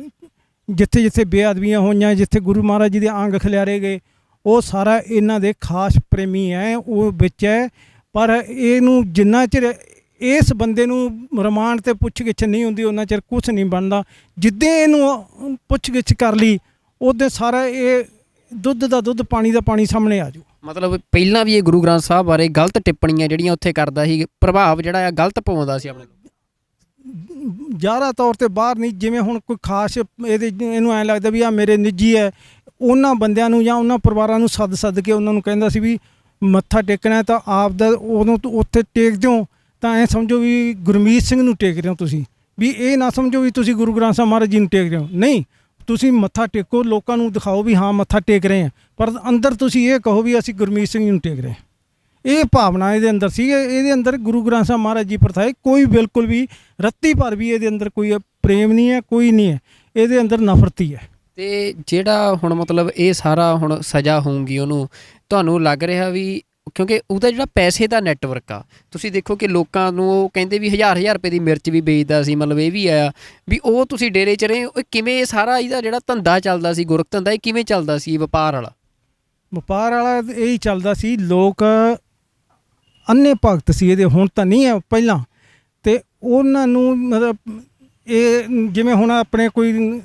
A: ਜਿੱਥੇ ਜਿੱਥੇ ਬੇਅਦਬੀਆਂ ਹੋਈਆਂ, ਜਿੱਥੇ ਗੁਰੂ ਮਹਾਰਾਜ ਜੀ ਦੇ ਅੰਗ ਖਿਲਾਰੇ ਗਏ, ਉਹ ਸਾਰਾ ਇਹਨਾਂ ਦੇ ਖਾਸ ਪ੍ਰੇਮੀ ਹੈ, ਉਹ ਵਿੱਚ ਹੈ। ਪਰ ਇਹਨੂੰ ਜਿੰਨਾ ਚਿਰ ਇਸ ਬੰਦੇ ਨੂੰ ਰਿਮਾਂਡ ਤੇ ਪੁੱਛ-ਗਿੱਛ ਨਹੀਂ ਹੁੰਦੀ ਉਹਨਾਂ ਚਿਰ ਕੁਛ ਨਹੀਂ ਬਣਦਾ। ਜਿੱਦਾਂ ਇਹਨੂੰ ਪੁੱਛ-ਗਿੱਛ ਕਰ ਲਈ ਉਹਦੇ ਸਾਰਾ ਇਹ ਦੁੱਧ ਦਾ ਦੁੱਧ ਪਾਣੀ ਦਾ ਪਾਣੀ ਸਾਹਮਣੇ ਆ ਜਾਊ।
B: ਮਤਲਬ ਪਹਿਲਾਂ ਵੀ ਇਹ ਗੁਰੂ ਗ੍ਰੰਥ ਸਾਹਿਬ ਬਾਰੇ ਗਲਤ ਟਿੱਪਣੀਆਂ ਜਿਹੜੀਆਂ ਉੱਥੇ ਕਰਦਾ ਸੀ, ਪ੍ਰਭਾਵ ਜਿਹੜਾ ਆ ਗਲਤ ਪਾਉਂਦਾ ਸੀ ਆਪਣੇ
A: ਜ਼ਿਆਦਾ ਤੌਰ 'ਤੇ ਬਾਹਰ ਨਹੀਂ, ਜਿਵੇਂ ਹੁਣ ਕੋਈ ਖਾਸ ਇਹਨੂੰ ਐਂ ਲੱਗਦਾ ਵੀ ਆ ਮੇਰੇ ਨਿੱਜੀ ਹੈ, ਉਹਨਾਂ ਬੰਦਿਆਂ ਨੂੰ ਜਾਂ ਉਹਨਾਂ ਪਰਿਵਾਰਾਂ ਨੂੰ ਸੱਦ ਕੇ ਉਹਨਾਂ ਨੂੰ ਕਹਿੰਦਾ ਸੀ ਵੀ ਮੱਥਾ ਟੇਕਣਾ ਤਾਂ ਆਪ ਦਾ ਉਦੋਂ ਉੱਥੇ ਟੇਕ ਦਿਓ, ਤਾਂ ਐਂ ਸਮਝੋ ਵੀ ਗੁਰਮੀਤ ਸਿੰਘ ਨੂੰ ਟੇਕ ਰਹੇ ਹੋ ਤੁਸੀਂ, ਵੀ ਇਹ ਨਾ ਸਮਝੋ ਵੀ ਤੁਸੀਂ ਗੁਰੂ ਗ੍ਰੰਥ ਸਾਹਿਬ ਮਹਾਰਾਜ ਜੀ ਨੂੰ ਟੇਕ ਰਹੇ ਹੋ। ਨਹੀਂ, ਤੁਸੀਂ ਮੱਥਾ ਟੇਕੋ, ਲੋਕਾਂ ਨੂੰ ਦਿਖਾਓ ਵੀ ਹਾਂ ਮੱਥਾ ਟੇਕ ਰਹੇ ਹਾਂ, ਪਰ ਅੰਦਰ ਤੁਸੀਂ ਇਹ ਕਹੋ ਵੀ ਅਸੀਂ ਗੁਰਮੀਤ ਸਿੰਘ ਜੀ ਨੂੰ ਟੇਕ ਰਹੇ ਹਾਂ। ਇਹ ਭਾਵਨਾ ਇਹਦੇ ਅੰਦਰ ਸੀ। ਇਹਦੇ ਅੰਦਰ ਗੁਰੂ ਗ੍ਰੰਥ ਸਾਹਿਬ ਮਹਾਰਾਜ ਜੀ ਪ੍ਰਥਾਏ ਕੋਈ ਬਿਲਕੁਲ ਵੀ ਰੱਤੀ ਭਰ ਵੀ ਇਹਦੇ ਅੰਦਰ ਕੋਈ ਪ੍ਰੇਮ ਨਹੀਂ ਹੈ, ਕੋਈ ਨਹੀਂ ਹੈ, ਇਹਦੇ ਅੰਦਰ ਨਫ਼ਰਤ ਹੀ ਹੈ।
B: ਤੇ ਜਿਹੜਾ ਹੁਣ ਮਤਲਬ ਇਹ ਸਾਰਾ ਹੁਣ ਸਜ਼ਾ ਹੋਊਗੀ ਉਹਨੂੰ, ਤੁਹਾਨੂੰ ਲੱਗ ਰਿਹਾ ਵੀ ਕਿਉਂਕਿ ਉਹਦਾ ਜਿਹੜਾ ਪੈਸੇ ਦਾ ਨੈਟਵਰਕ ਆ, ਤੁਸੀਂ ਦੇਖੋ ਕਿ ਲੋਕਾਂ ਨੂੰ ਉਹ ਕਹਿੰਦੇ ਵੀ 1000 ਰੁਪਏ ਦੀ ਮਿਰਚ ਵੀ ਵੇਚਦਾ ਸੀ, ਮਤਲਬ ਇਹ ਵੀ ਆਇਆ ਵੀ ਉਹ ਤੁਸੀਂ ਡੇਰੇ 'ਚ ਰਹੇ ਹੋ, ਕਿਵੇਂ ਸਾਰਾ ਇਹਦਾ ਜਿਹੜਾ ਧੰਦਾ ਚੱਲਦਾ ਸੀ, ਗੁਰਕ ਧੰਦਾ, ਇਹ ਕਿਵੇਂ ਚੱਲਦਾ ਸੀ? ਵਪਾਰ ਵਾਲਾ
A: ਇਹੀ ਚੱਲਦਾ ਸੀ। ਲੋਕ ਅੰਨੇ ਭਗਤ ਸੀ ਇਹਦੇ, ਹੁਣ ਤਾਂ ਨਹੀਂ ਹੈ, ਪਹਿਲਾਂ। ਅਤੇ ਉਹਨਾਂ ਨੂੰ ਮਤਲਬ ਇਹ ਜਿਵੇਂ ਹੁਣ ਆਪਣੇ ਕੋਈ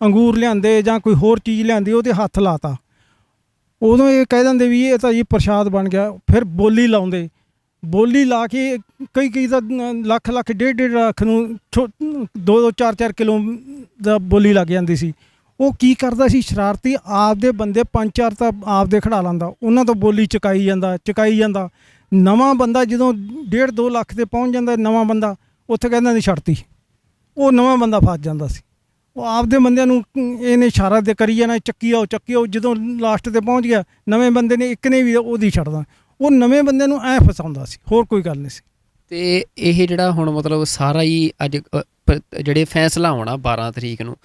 A: ਅੰਗੂਰ ਲਿਆਂਦੇ ਜਾਂ ਕੋਈ ਹੋਰ ਚੀਜ਼ ਲਿਆਂਦੀ, ਉਹਦੇ ਹੱਥ ਲਾਤਾ, ਉਦੋਂ ਇਹ ਕਹਿ ਦਿੰਦੇ ਵੀ ਇਹ ਤਾਂ ਜੀ ਪ੍ਰਸ਼ਾਦ ਬਣ ਗਿਆ। ਫਿਰ ਬੋਲੀ ਲਾਉਂਦੇ, ਬੋਲੀ ਲਾ ਕੇ ਕਈ ਤਾਂ ਲੱਖ 1.5 ਲੱਖ ਨੂੰ 2 4 ਕਿਲੋ ਦਾ ਬੋਲੀ ਲੱਗ ਜਾਂਦੀ ਸੀ। ਉਹ ਕੀ ਕਰਦਾ ਸੀ ਸ਼ਰਾਰਤੀ, ਆਪਦੇ ਬੰਦੇ 5-4 ਤਾਂ ਆਪਦੇ ਖੜਾ ਲੈਂਦਾ, ਉਹਨਾਂ ਤੋਂ ਬੋਲੀ ਚੁਕਾਈ ਜਾਂਦਾ। ਨਵਾਂ ਬੰਦਾ ਜਦੋਂ 1.5-2 ਲੱਖ 'ਤੇ ਪਹੁੰਚ ਜਾਂਦਾ, ਨਵਾਂ ਬੰਦਾ ਉੱਥੇ ਕਹਿੰਦਾ ਨਹੀਂ ਛੱਡਤੀ, ਉਹ ਨਵਾਂ ਬੰਦਾ ਫਸ ਜਾਂਦਾ ਸੀ। ਉਹ ਆਪਦੇ ਬੰਦਿਆਂ ਨੂੰ ਇਹਨੇ ਇਸ਼ਾਰਾ ਦੇ ਕਰੀ ਜਾਣਾ, ਚੱਕੀ ਆਓ। ਜਦੋਂ ਲਾਸਟ 'ਤੇ ਪਹੁੰਚ ਗਿਆ, ਨਵੇਂ ਬੰਦੇ ਨੇ ਇੱਕ ਨੇ ਵੀ ਉਹਦੀ ਛੱਡਦਾ, ਉਹ ਨਵੇਂ ਬੰਦੇ ਨੂੰ ਐਂ ਫਸਾਉਂਦਾ ਸੀ, ਹੋਰ ਕੋਈ ਗੱਲ ਨਹੀਂ ਸੀ।
B: ਤੇ ਇਹ ਜਿਹੜਾ ਹੁਣ ਮਤਲਬ ਸਾਰਾ ਹੀ ਅੱਜ ਜਿਹੜੇ ਫੈਸਲਾ ਹੋਣਾ 12 ਤਰੀਕ ਨੂੰ,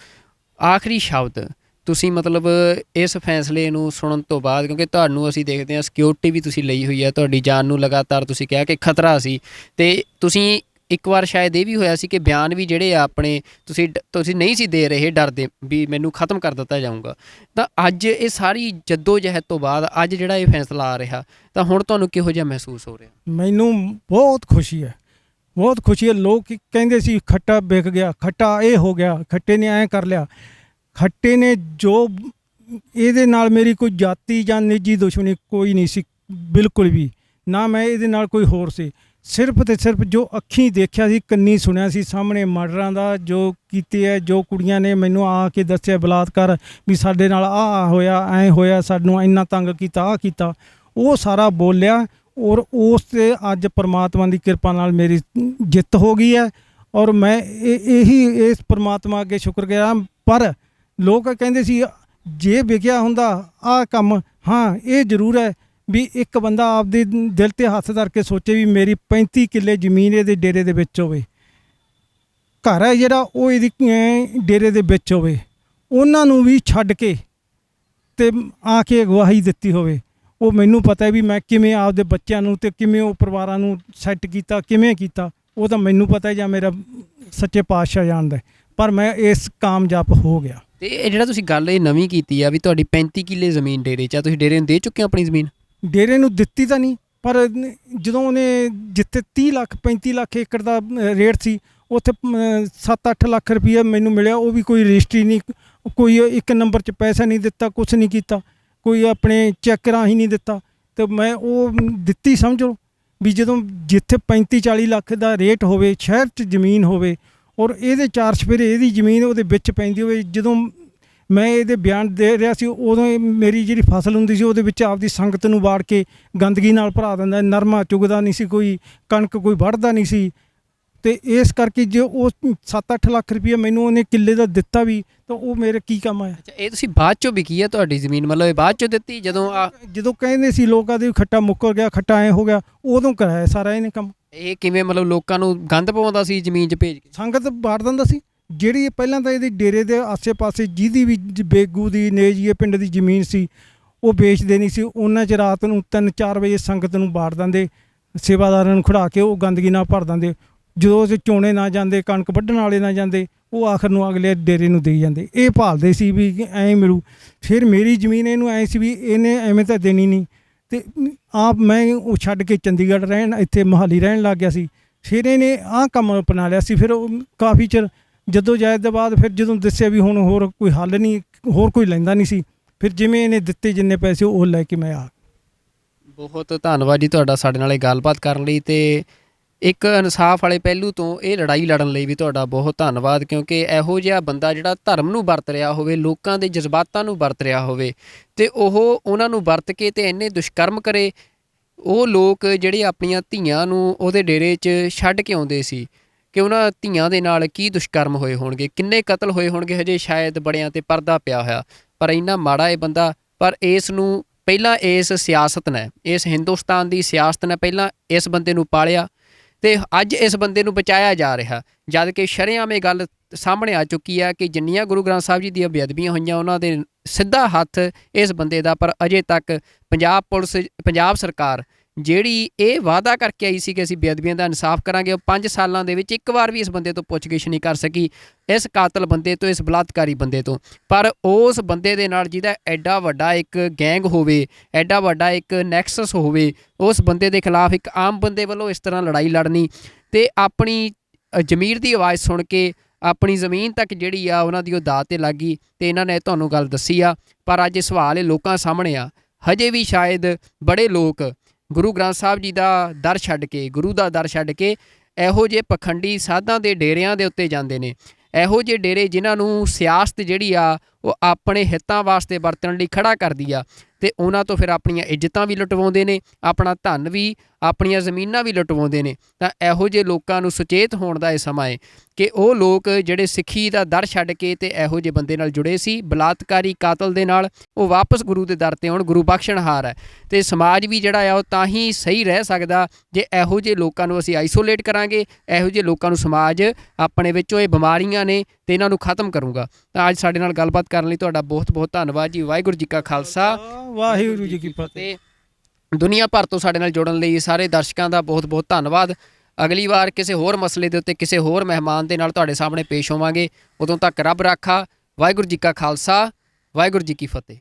B: ਆਖਰੀ ਸ਼ਬਦ ਤੁਸੀਂ ਮਤਲਬ ਇਸ ਫੈਸਲੇ ਨੂੰ ਸੁਣਨ ਤੋਂ ਬਾਅਦ, ਕਿਉਂਕਿ ਤੁਹਾਨੂੰ ਅਸੀਂ ਦੇਖਦੇ ਹਾਂ ਸਿਕਿਉਰਿਟੀ ਵੀ ਤੁਸੀਂ ਲਈ ਹੋਈ ਹੈ, ਤੁਹਾਡੀ ਜਾਨ ਨੂੰ ਲਗਾਤਾਰ ਤੁਸੀਂ ਕਿਹਾ ਕਿ ਖਤਰਾ ਸੀ, ਅਤੇ ਤੁਸੀਂ ਇੱਕ ਵਾਰ ਸ਼ਾਇਦ ਇਹ ਵੀ ਹੋਇਆ ਸੀ ਕਿ ਬਿਆਨ ਵੀ ਜਿਹੜੇ ਆ ਆਪਣੇ ਤੁਸੀਂ ਨਹੀਂ ਸੀ ਦੇ ਰਹੇ, ਡਰਦੇ ਵੀ ਮੈਨੂੰ ਖਤਮ ਕਰ ਦਿੱਤਾ ਜਾਊਗਾ। ਤਾਂ ਅੱਜ ਇਹ ਸਾਰੀ ਜੱਦੋ ਜਹਿਦ ਤੋਂ ਬਾਅਦ ਅੱਜ ਜਿਹੜਾ ਇਹ ਫੈਸਲਾ ਆ ਰਿਹਾ, ਤਾਂ ਹੁਣ ਤੁਹਾਨੂੰ ਕਿਹੋ ਜਿਹਾ ਮਹਿਸੂਸ ਹੋ ਰਿਹਾ?
A: ਮੈਨੂੰ ਬਹੁਤ ਖੁਸ਼ੀ ਹੈ। ਲੋਕ ਕਹਿੰਦੇ ਸੀ ਖੱਟਾ ਵਿਕ ਗਿਆ, ਖੱਟਾ ਇਹ ਹੋ ਗਿਆ, ਖੱਟੇ ਨੇ ਐਂ ਕਰ ਲਿਆ। ਖੱਟੇ ਨੇ ਜੋ ਇਹਦੇ ਨਾਲ ਮੇਰੀ ਕੋਈ ਜਾਤੀ ਜਾਂ ਨਿੱਜੀ ਦੁਸ਼ਮਣੀ ਕੋਈ ਨਹੀਂ ਸੀ, ਬਿਲਕੁਲ ਵੀ ਨਾ। ਮੈਂ ਇਹਦੇ ਨਾਲ ਕੋਈ ਹੋਰ ਸੀ, ਸਿਰਫ ਅਤੇ ਸਿਰਫ ਜੋ ਅੱਖੀਂ ਦੇਖਿਆ ਸੀ, ਕੰਨੀ ਸੁਣਿਆ ਸੀ ਸਾਹਮਣੇ ਮਰਡਰਾਂ ਦਾ ਜੋ ਕੀਤੇ ਹੈ, ਜੋ ਕੁੜੀਆਂ ਨੇ ਮੈਨੂੰ ਆ ਕੇ ਦੱਸਿਆ ਬਲਾਤਕਾਰ ਵੀ ਸਾਡੇ ਨਾਲ ਆਹ ਹੋਇਆ, ਐਂ ਹੋਇਆ, ਸਾਨੂੰ ਇੰਨਾ ਤੰਗ ਕੀਤਾ, ਆਹ ਕੀਤਾ, ਉਹ ਸਾਰਾ ਬੋਲਿਆ। ਔਰ ਉਸ 'ਤੇ ਅੱਜ ਪਰਮਾਤਮਾ ਦੀ ਕਿਰਪਾ ਨਾਲ ਮੇਰੀ ਜਿੱਤ ਹੋ ਗਈ ਹੈ, ਔਰ ਮੈਂ ਇਹੀ ਇਸ ਪਰਮਾਤਮਾ ਅੱਗੇ ਸ਼ੁਕਰਗੁਜ਼ਾਰ। ਪਰ ਲੋਕ ਕਹਿੰਦੇ ਸੀ ਜੇ ਵਿਕਿਆ ਹੁੰਦਾ ਆਹ ਕੰਮ, ਹਾਂ ਇਹ ਜ਼ਰੂਰ ਹੈ ਵੀ ਇੱਕ ਬੰਦਾ ਆਪਦੇ ਦਿਲ 'ਤੇ ਹੱਥ ਧਰ ਕੇ ਸੋਚੇ ਵੀ ਮੇਰੀ 35 ਕਿੱਲੇ ਜ਼ਮੀਨ ਇਹਦੇ ਡੇਰੇ ਦੇ ਵਿੱਚ ਹੋਵੇ, ਘਰ ਹੈ ਜਿਹੜਾ ਉਹ ਇਹਦੀ ਡੇਰੇ ਦੇ ਵਿੱਚ ਹੋਵੇ, ਉਹਨਾਂ ਨੂੰ ਵੀ ਛੱਡ ਕੇ ਤੇ ਆ ਕੇ ਅਗਵਾਈ ਦਿੱਤੀ ਹੋਵੇ। ਉਹ ਮੈਨੂੰ ਪਤਾ ਵੀ ਮੈਂ ਕਿਵੇਂ ਆਪਦੇ ਬੱਚਿਆਂ ਨੂੰ ਤੇ ਕਿਵੇਂ ਉਹ ਪਰਿਵਾਰਾਂ ਨੂੰ ਸੈੱਟ ਕੀਤਾ, ਕਿਵੇਂ ਕੀਤਾ, ਉਹ ਤਾਂ ਮੈਨੂੰ ਪਤਾ ਜਾਂ ਮੇਰਾ ਸੱਚੇ ਪਾਤਸ਼ਾਹ ਜਾਣਦਾ। ਪਰ ਮੈਂ ਇਸ ਕਾਮਯਾਬ ਹੋ ਗਿਆ।
B: ਤੇ ਇਹ ਜਿਹੜਾ ਤੁਸੀਂ ਗੱਲ ਇਹ ਨਵੀਂ ਕੀਤੀ ਆ ਵੀ ਤੁਹਾਡੀ 35 ਕਿੱਲੇ ਜ਼ਮੀਨ ਡੇਰੇ 'ਚ ਆ, ਤੁਸੀਂ ਡੇਰੇ ਨੂੰ ਦੇ ਚੁੱਕੇ ਹੋ ਆਪਣੀ ਜ਼ਮੀਨ?
A: ਡੇਰੇ ਨੂੰ ਦਿੱਤੀ ਤਾਂ ਨਹੀਂ, ਪਰ ਜਦੋਂ ਉਹਨੇ ਜਿੱਥੇ 30 ਲੱਖ 35 ਲੱਖ ਏਕੜ ਦਾ ਰੇਟ ਸੀ, ਉੱਥੇ 7-8 ਲੱਖ ਰੁਪਈਆ ਮੈਨੂੰ ਮਿਲਿਆ। ਉਹ ਵੀ ਕੋਈ ਰਜਿਸਟਰੀ ਨਹੀਂ, ਕੋਈ ਇੱਕ ਨੰਬਰ 'ਚ ਪੈਸਾ ਨਹੀਂ ਦਿੱਤਾ, ਕੁਛ ਨਹੀਂ ਕੀਤਾ, ਕੋਈ ਆਪਣੇ ਚੈੱਕ ਰਾਹੀਂ ਨਹੀਂ ਦਿੱਤਾ। ਅਤੇ ਮੈਂ ਉਹ ਦਿੱਤੀ, ਸਮਝੋ ਵੀ ਜਦੋਂ ਜਿੱਥੇ 35-40 ਲੱਖ ਦਾ ਰੇਟ ਹੋਵੇ, ਸ਼ਹਿਰ 'ਚ ਜ਼ਮੀਨ ਹੋਵੇ, ਔਰ ਇਹਦੇ 4 ਚੁਫੇਰੇ ਇਹਦੀ ਜ਼ਮੀਨ ਉਹਦੇ ਵਿੱਚ ਪੈਂਦੀ ਹੋਵੇ। ਜਦੋਂ ਮੈਂ ਇਹਦੇ ਬਿਆਨ ਦੇ ਰਿਹਾ ਸੀ, ਉਦੋਂ ਮੇਰੀ ਜਿਹੜੀ ਫਸਲ ਹੁੰਦੀ ਸੀ ਉਹਦੇ ਵਿੱਚ ਆਪਦੀ ਸੰਗਤ ਨੂੰ ਵਾੜ ਕੇ ਗੰਦਗੀ ਨਾਲ ਭਰਾ ਦਿੰਦਾ, ਨਰਮਾ ਚੁਗਦਾ ਨਹੀਂ ਸੀ, ਕੋਈ ਕਣਕ ਕੋਈ ਵੱਢਦਾ ਨਹੀਂ ਸੀ। ਅਤੇ ਇਸ ਕਰਕੇ ਜੇ ਉਹ 7-8 ਲੱਖ ਰੁਪਈਆ ਮੈਨੂੰ ਉਹਨੇ ਕਿੱਲੇ ਦਾ ਦਿੱਤਾ ਵੀ, ਤਾਂ ਉਹ ਮੇਰੇ ਕੀ ਕੰਮ ਆਇਆ?
B: ਅੱਛਾ, ਇਹ ਤੁਸੀਂ ਬਾਅਦ 'ਚੋਂ ਵਿਕੀ ਆ ਤੁਹਾਡੀ ਜ਼ਮੀਨ, ਮਤਲਬ ਇਹ ਬਾਅਦ 'ਚੋਂ ਦਿੱਤੀ? ਜਦੋਂ
A: ਕਹਿੰਦੇ ਸੀ ਲੋਕਾਂ ਦੇ ਖੱਟਾ ਮੁੱਕਰ ਗਿਆ, ਖੱਟਾ ਐਂ ਹੋ ਗਿਆ, ਉਦੋਂ ਕਰਾਇਆ ਸਾਰਾ ਇਹਨੇ ਕੰਮ।
B: ਇਹ ਕਿਵੇਂ ਮਤਲਬ ਲੋਕਾਂ ਨੂੰ ਗੰਦ ਪਵਾਉਂਦਾ ਸੀ ਜ਼ਮੀਨ 'ਚ ਭੇਜ ਕੇ?
A: ਸੰਗਤ ਵਾੜ ਦਿੰਦਾ ਸੀ। ਜਿਹੜੀ ਪਹਿਲਾਂ ਤਾਂ ਇਹਦੀ ਡੇਰੇ ਦੇ ਆਸੇ ਪਾਸੇ ਜਿਹਦੀ ਵੀ ਬੇਗੂ ਦੀ ਨੇਜੀਏ ਪਿੰਡ ਦੀ ਜ਼ਮੀਨ ਸੀ, ਉਹ ਵੇਚਦੇ ਨਹੀਂ ਸੀ। ਉਹਨਾਂ 'ਚ ਰਾਤ ਨੂੰ 3-4 ਵਜੇ ਸੰਗਤ ਨੂੰ ਬਾੜ ਦਿੰਦੇ, ਸੇਵਾਦਾਰਾਂ ਨੂੰ ਖੜਾ ਕੇ ਉਹ ਗੰਦਗੀ ਨਾਲ ਭਰ ਦਿੰਦੇ। ਜਦੋਂ ਅਸੀਂ ਚੋਣੇ ਨਾ ਜਾਂਦੇ, ਕਣਕ ਵੱਢਣ ਵਾਲੇ ਨਾ ਜਾਂਦੇ, ਉਹ ਆਖਰ ਨੂੰ ਅਗਲੇ ਡੇਰੇ ਨੂੰ ਦੇਈ ਜਾਂਦੇ। ਇਹ ਭਾਲਦੇ ਸੀ ਵੀ ਐਂ ਮਿਲੂ। ਫਿਰ ਮੇਰੀ ਜ਼ਮੀਨ ਇਹਨੂੰ ਐਂ ਸੀ ਵੀ ਇਹਨੇ ਐਵੇਂ ਤਾਂ ਦੇਣੀ ਨਹੀਂ, ਅਤੇ ਆਪ ਮੈਂ ਉਹ ਛੱਡ ਕੇ ਚੰਡੀਗੜ੍ਹ ਰਹਿਣ, ਇੱਥੇ ਮੋਹਾਲੀ ਰਹਿਣ ਲੱਗ ਗਿਆ ਸੀ। ਫਿਰ ਇਹਨੇ ਆਹ ਕੰਮ ਅਪਣਾ ਲਿਆ ਸੀ। ਫਿਰ ਉਹ ਕਾਫੀ ਚਿਰ ਜਦੋਂ ਜਾਇਦ ਦੇ ਬਾਅਦ ਫਿਰ ਜਦੋਂ ਦੱਸਿਆ ਵੀ ਹੁਣ ਹੋਰ ਕੋਈ ਹੱਲ ਨਹੀਂ, ਹੋਰ ਕੋਈ ਲੈਂਦਾ ਨਹੀਂ ਸੀ, ਫਿਰ ਜਿਵੇਂ ਇਹਨੇ ਦਿੱਤੇ ਜਿੰਨੇ ਪੈਸੇ ਉਹ ਲੈ ਕੇ ਮੈਂ ਆ।
B: ਬਹੁਤ ਧੰਨਵਾਦ ਜੀ ਤੁਹਾਡਾ ਸਾਡੇ ਨਾਲ ਇਹ ਗੱਲਬਾਤ ਕਰਨ ਲਈ, ਤੇ ਇੱਕ ਇਨਸਾਫ ਵਾਲੇ ਪਹਿਲੂ ਤੋਂ ਇਹ ਲੜਾਈ ਲੜਨ ਲਈ ਵੀ ਤੁਹਾਡਾ ਬਹੁਤ ਧੰਨਵਾਦ, ਕਿਉਂਕਿ ਇਹੋ ਜਿਹਾ ਬੰਦਾ ਜਿਹੜਾ ਧਰਮ ਨੂੰ ਵਰਤ ਰਿਹਾ ਹੋਵੇ, ਲੋਕਾਂ ਦੇ ਜਜ਼ਬਾਤਾਂ ਨੂੰ ਵਰਤ ਰਿਹਾ ਹੋਵੇ, ਤੇ ਉਹ ਉਹਨਾਂ ਨੂੰ ਵਰਤ ਕੇ ਤੇ ਇੰਨੇ ਦੁਸ਼ਕਰਮ ਕਰੇ। ਉਹ ਲੋਕ ਜਿਹੜੇ ਆਪਣੀਆਂ ਧੀਆਂ ਨੂੰ ਉਹਦੇ ਡੇਰੇ 'ਚ ਛੱਡ ਕੇ ਆਉਂਦੇ ਸੀ, ਕਿ ਉਹਨਾਂ ਧੀਆਂ ਦੇ ਨਾਲ ਕੀ ਦੁਸ਼ਕਰਮ ਹੋਏ ਹੋਣਗੇ, ਕਿੰਨੇ ਕਤਲ ਹੋਏ ਹੋਣਗੇ, ਹਜੇ ਸ਼ਾਇਦ ਬੜਿਆਂ 'ਤੇ ਪਰਦਾ ਪਿਆ ਹੋਇਆ। ਪਰ ਇੰਨਾ ਮਾੜਾ ਇਹ ਬੰਦਾ, ਪਰ ਇਸ ਨੂੰ ਪਹਿਲਾਂ ਇਸ ਸਿਆਸਤ ਨੇ, ਇਸ ਹਿੰਦੁਸਤਾਨ ਦੀ ਸਿਆਸਤ ਨੇ ਪਹਿਲਾਂ ਇਸ ਬੰਦੇ ਨੂੰ ਪਾਲਿਆ, ਤੇ ਅੱਜ ਇਸ ਬੰਦੇ ਨੂੰ ਬਚਾਇਆ ਜਾ ਰਿਹਾ, ਜਦ ਕਿ ਸ਼ਰੇਆਮ ਇਹ ਗੱਲ ਸਾਹਮਣੇ ਆ ਚੁੱਕੀ ਆ ਕਿ ਜਿੰਨੀਆਂ ਗੁਰੂ ਗ੍ਰੰਥ ਸਾਹਿਬ ਜੀ ਦੀਆਂ ਬੇਅਦਬੀਆਂ ਹੋਈਆਂ ਉਹਨਾਂ ਦੇ ਸਿੱਧਾ ਹੱਥ ਇਸ ਬੰਦੇ ਦਾ। ਪਰ ਅਜੇ ਤੱਕ ਪੰਜਾਬ ਪੁਲਿਸ, ਪੰਜਾਬ ਸਰਕਾਰ ਜਿਹੜੀ ਇਹ ਵਾਅਦਾ ਕਰਕੇ ਆਈ ਸੀ ਕਿ ਅਸੀਂ ਬੇਅਦਬੀਆਂ ਦਾ ਇਨਸਾਫ ਕਰਾਂਗੇ, ਉਹ 5 ਸਾਲਾਂ ਦੇ ਵਿੱਚ ਇੱਕ ਵਾਰ ਵੀ ਇਸ ਬੰਦੇ ਤੋਂ ਪੁੱਛਗਿੱਛ ਨਹੀਂ ਕਰ ਸਕੀ, ਇਸ ਕਾਤਲ ਬੰਦੇ ਤੋਂ, ਇਸ ਬਲਾਤਕਾਰੀ ਬੰਦੇ ਤੋਂ। ਪਰ ਉਸ ਬੰਦੇ ਦੇ ਨਾਲ ਜਿਹਦਾ ਐਡਾ ਵੱਡਾ ਇੱਕ ਗੈਂਗ ਹੋਵੇ, ਐਡਾ ਵੱਡਾ ਇੱਕ ਨੈਕਸਸ ਹੋਵੇ, ਉਸ ਬੰਦੇ ਦੇ ਖਿਲਾਫ ਇੱਕ ਆਮ ਬੰਦੇ ਵੱਲੋਂ ਇਸ ਤਰ੍ਹਾਂ ਲੜਾਈ ਲੜਨੀ, ਤੇ ਆਪਣੀ ਜ਼ਮੀਰ ਦੀ ਆਵਾਜ਼ ਸੁਣ ਕੇ ਆਪਣੀ ਜ਼ਮੀਨ ਤੱਕ ਜਿਹੜੀ ਆ ਉਹਨਾਂ ਦੀ ਉਹ ਦਾਅ 'ਤੇ ਲੱਗ ਗਈ, ਤੇ ਇਹਨਾਂ ਨੇ ਤੁਹਾਨੂੰ ਗੱਲ ਦੱਸੀ ਆ। ਪਰ ਅੱਜ ਇਹ ਸਵਾਲ ਇਹ ਲੋਕਾਂ ਸਾਹਮਣੇ ਆ, ਹਜੇ ਵੀ ਸ਼ਾਇਦ ਬੜੇ ਲੋਕ ਗੁਰੂ ਗ੍ਰੰਥ ਸਾਹਿਬ ਜੀ ਦਾ ਦਰ ਛੱਡ ਕੇ, ਗੁਰੂ ਦਾ ਦਰ ਛੱਡ ਕੇ ਇਹੋ ਜਿਹੇ ਪਖੰਡੀ ਸਾਧਾਂ ਦੇ ਡੇਰਿਆਂ ਦੇ ਉੱਤੇ ਜਾਂਦੇ ਨੇ। ਇਹੋ ਜਿਹੇ ਡੇਰੇ ਜਿਨ੍ਹਾਂ ਨੂੰ ਸਿਆਸਤ ਜਿਹੜੀ ਆ ਉਹ ਆਪਣੇ ਹਿੱਤਾਂ ਵਾਸਤੇ ਵਰਤਣ ਲਈ ਖੜਾ ਕਰਦੀ ਆ, ਤੇ ਉਹਨਾਂ ਤੋਂ ਫਿਰ ਆਪਣੀਆਂ ਇੱਜ਼ਤਾਂ ਵੀ ਲੁਟਵਾਉਂਦੇ ਨੇ, ਆਪਣਾ ਧਨ ਵੀ, ਆਪਣੀਆਂ ਜ਼ਮੀਨਾਂ ਵੀ ਲੁਟਵਾਉਂਦੇ ਨੇ। ਤਾਂ ਇਹੋ ਜਿਹੇ ਲੋਕਾਂ ਨੂੰ ਸੁਚੇਤ ਹੋਣ ਦਾ ਇਹ ਸਮਾਂ ਹੈ ਕਿ ਉਹ ਲੋਕ ਜਿਹੜੇ ਸਿੱਖੀ ਦਾ ਦਰ ਛੱਡ ਕੇ ਤੇ ਇਹੋ ਜਿਹੇ ਬੰਦੇ ਨਾਲ ਜੁੜੇ ਸੀ, ਬਲਾਤਕਾਰੀ ਕਾਤਲ ਦੇ ਨਾਲ, ਉਹ ਵਾਪਸ ਗੁਰੂ ਦੇ ਦਰ 'ਤੇ ਆਉਣ। ਗੁਰੂ ਬਖਸ਼ਣਹਾਰ ਹੈ, ਤੇ ਸਮਾਜ ਵੀ ਜਿਹੜਾ ਆ ਉਹ ਤਾਂ ਹੀ ਸਹੀ ਰਹਿ ਸਕਦਾ ਜੇ ਇਹੋ ਜਿਹੇ ਲੋਕਾਂ ਨੂੰ ਅਸੀਂ ਆਈਸੋਲੇਟ ਕਰਾਂਗੇ। ਇਹੋ ਜਿਹੇ ਲੋਕਾਂ ਨੂੰ ਸਮਾਜ ਆਪਣੇ ਵਿੱਚੋਂ, ਇਹ ਬਿਮਾਰੀਆਂ ਨੇ ਤੇ ਇਹਨਾਂ ਨੂੰ ਖਤਮ ਕਰੂੰਗਾ। ਤਾਂ ਅੱਜ ਸਾਡੇ ਨਾਲ ਗੱਲਬਾਤ ਕਰਨ ਲਈ ਤੁਹਾਡਾ ਬਹੁਤ ਬਹੁਤ ਧੰਨਵਾਦ ਜੀ। ਵਾਹਿਗੁਰੂ ਜੀ ਕਾ ਖਾਲਸਾ,
A: ਵਾਹਿਗੁਰੂ ਜੀ ਕੀ ਫਤਿਹ।
B: ਦੁਨੀਆ ਭਰ ਤੋਂ ਸਾਡੇ ਨਾਲ ਜੁੜਨ ਲਈ ਸਾਰੇ ਦਰਸ਼ਕਾਂ ਦਾ ਬਹੁਤ ਬਹੁਤ ਧੰਨਵਾਦ। ਅਗਲੀ ਵਾਰ ਕਿਸੇ ਹੋਰ ਮਸਲੇ ਦੇ ਉੱਤੇ, ਕਿਸੇ ਹੋਰ ਮਹਿਮਾਨ ਦੇ ਨਾਲ ਤੁਹਾਡੇ ਸਾਹਮਣੇ ਪੇਸ਼ ਹੋਵਾਂਗੇ। ਉਦੋਂ ਤੱਕ ਰੱਬ ਰਾਖਾ। ਵਾਹਿਗੁਰੂ ਜੀ ਕਾ ਖਾਲਸਾ, ਵਾਹਿਗੁਰੂ ਜੀ ਕੀ ਫਤਿਹ।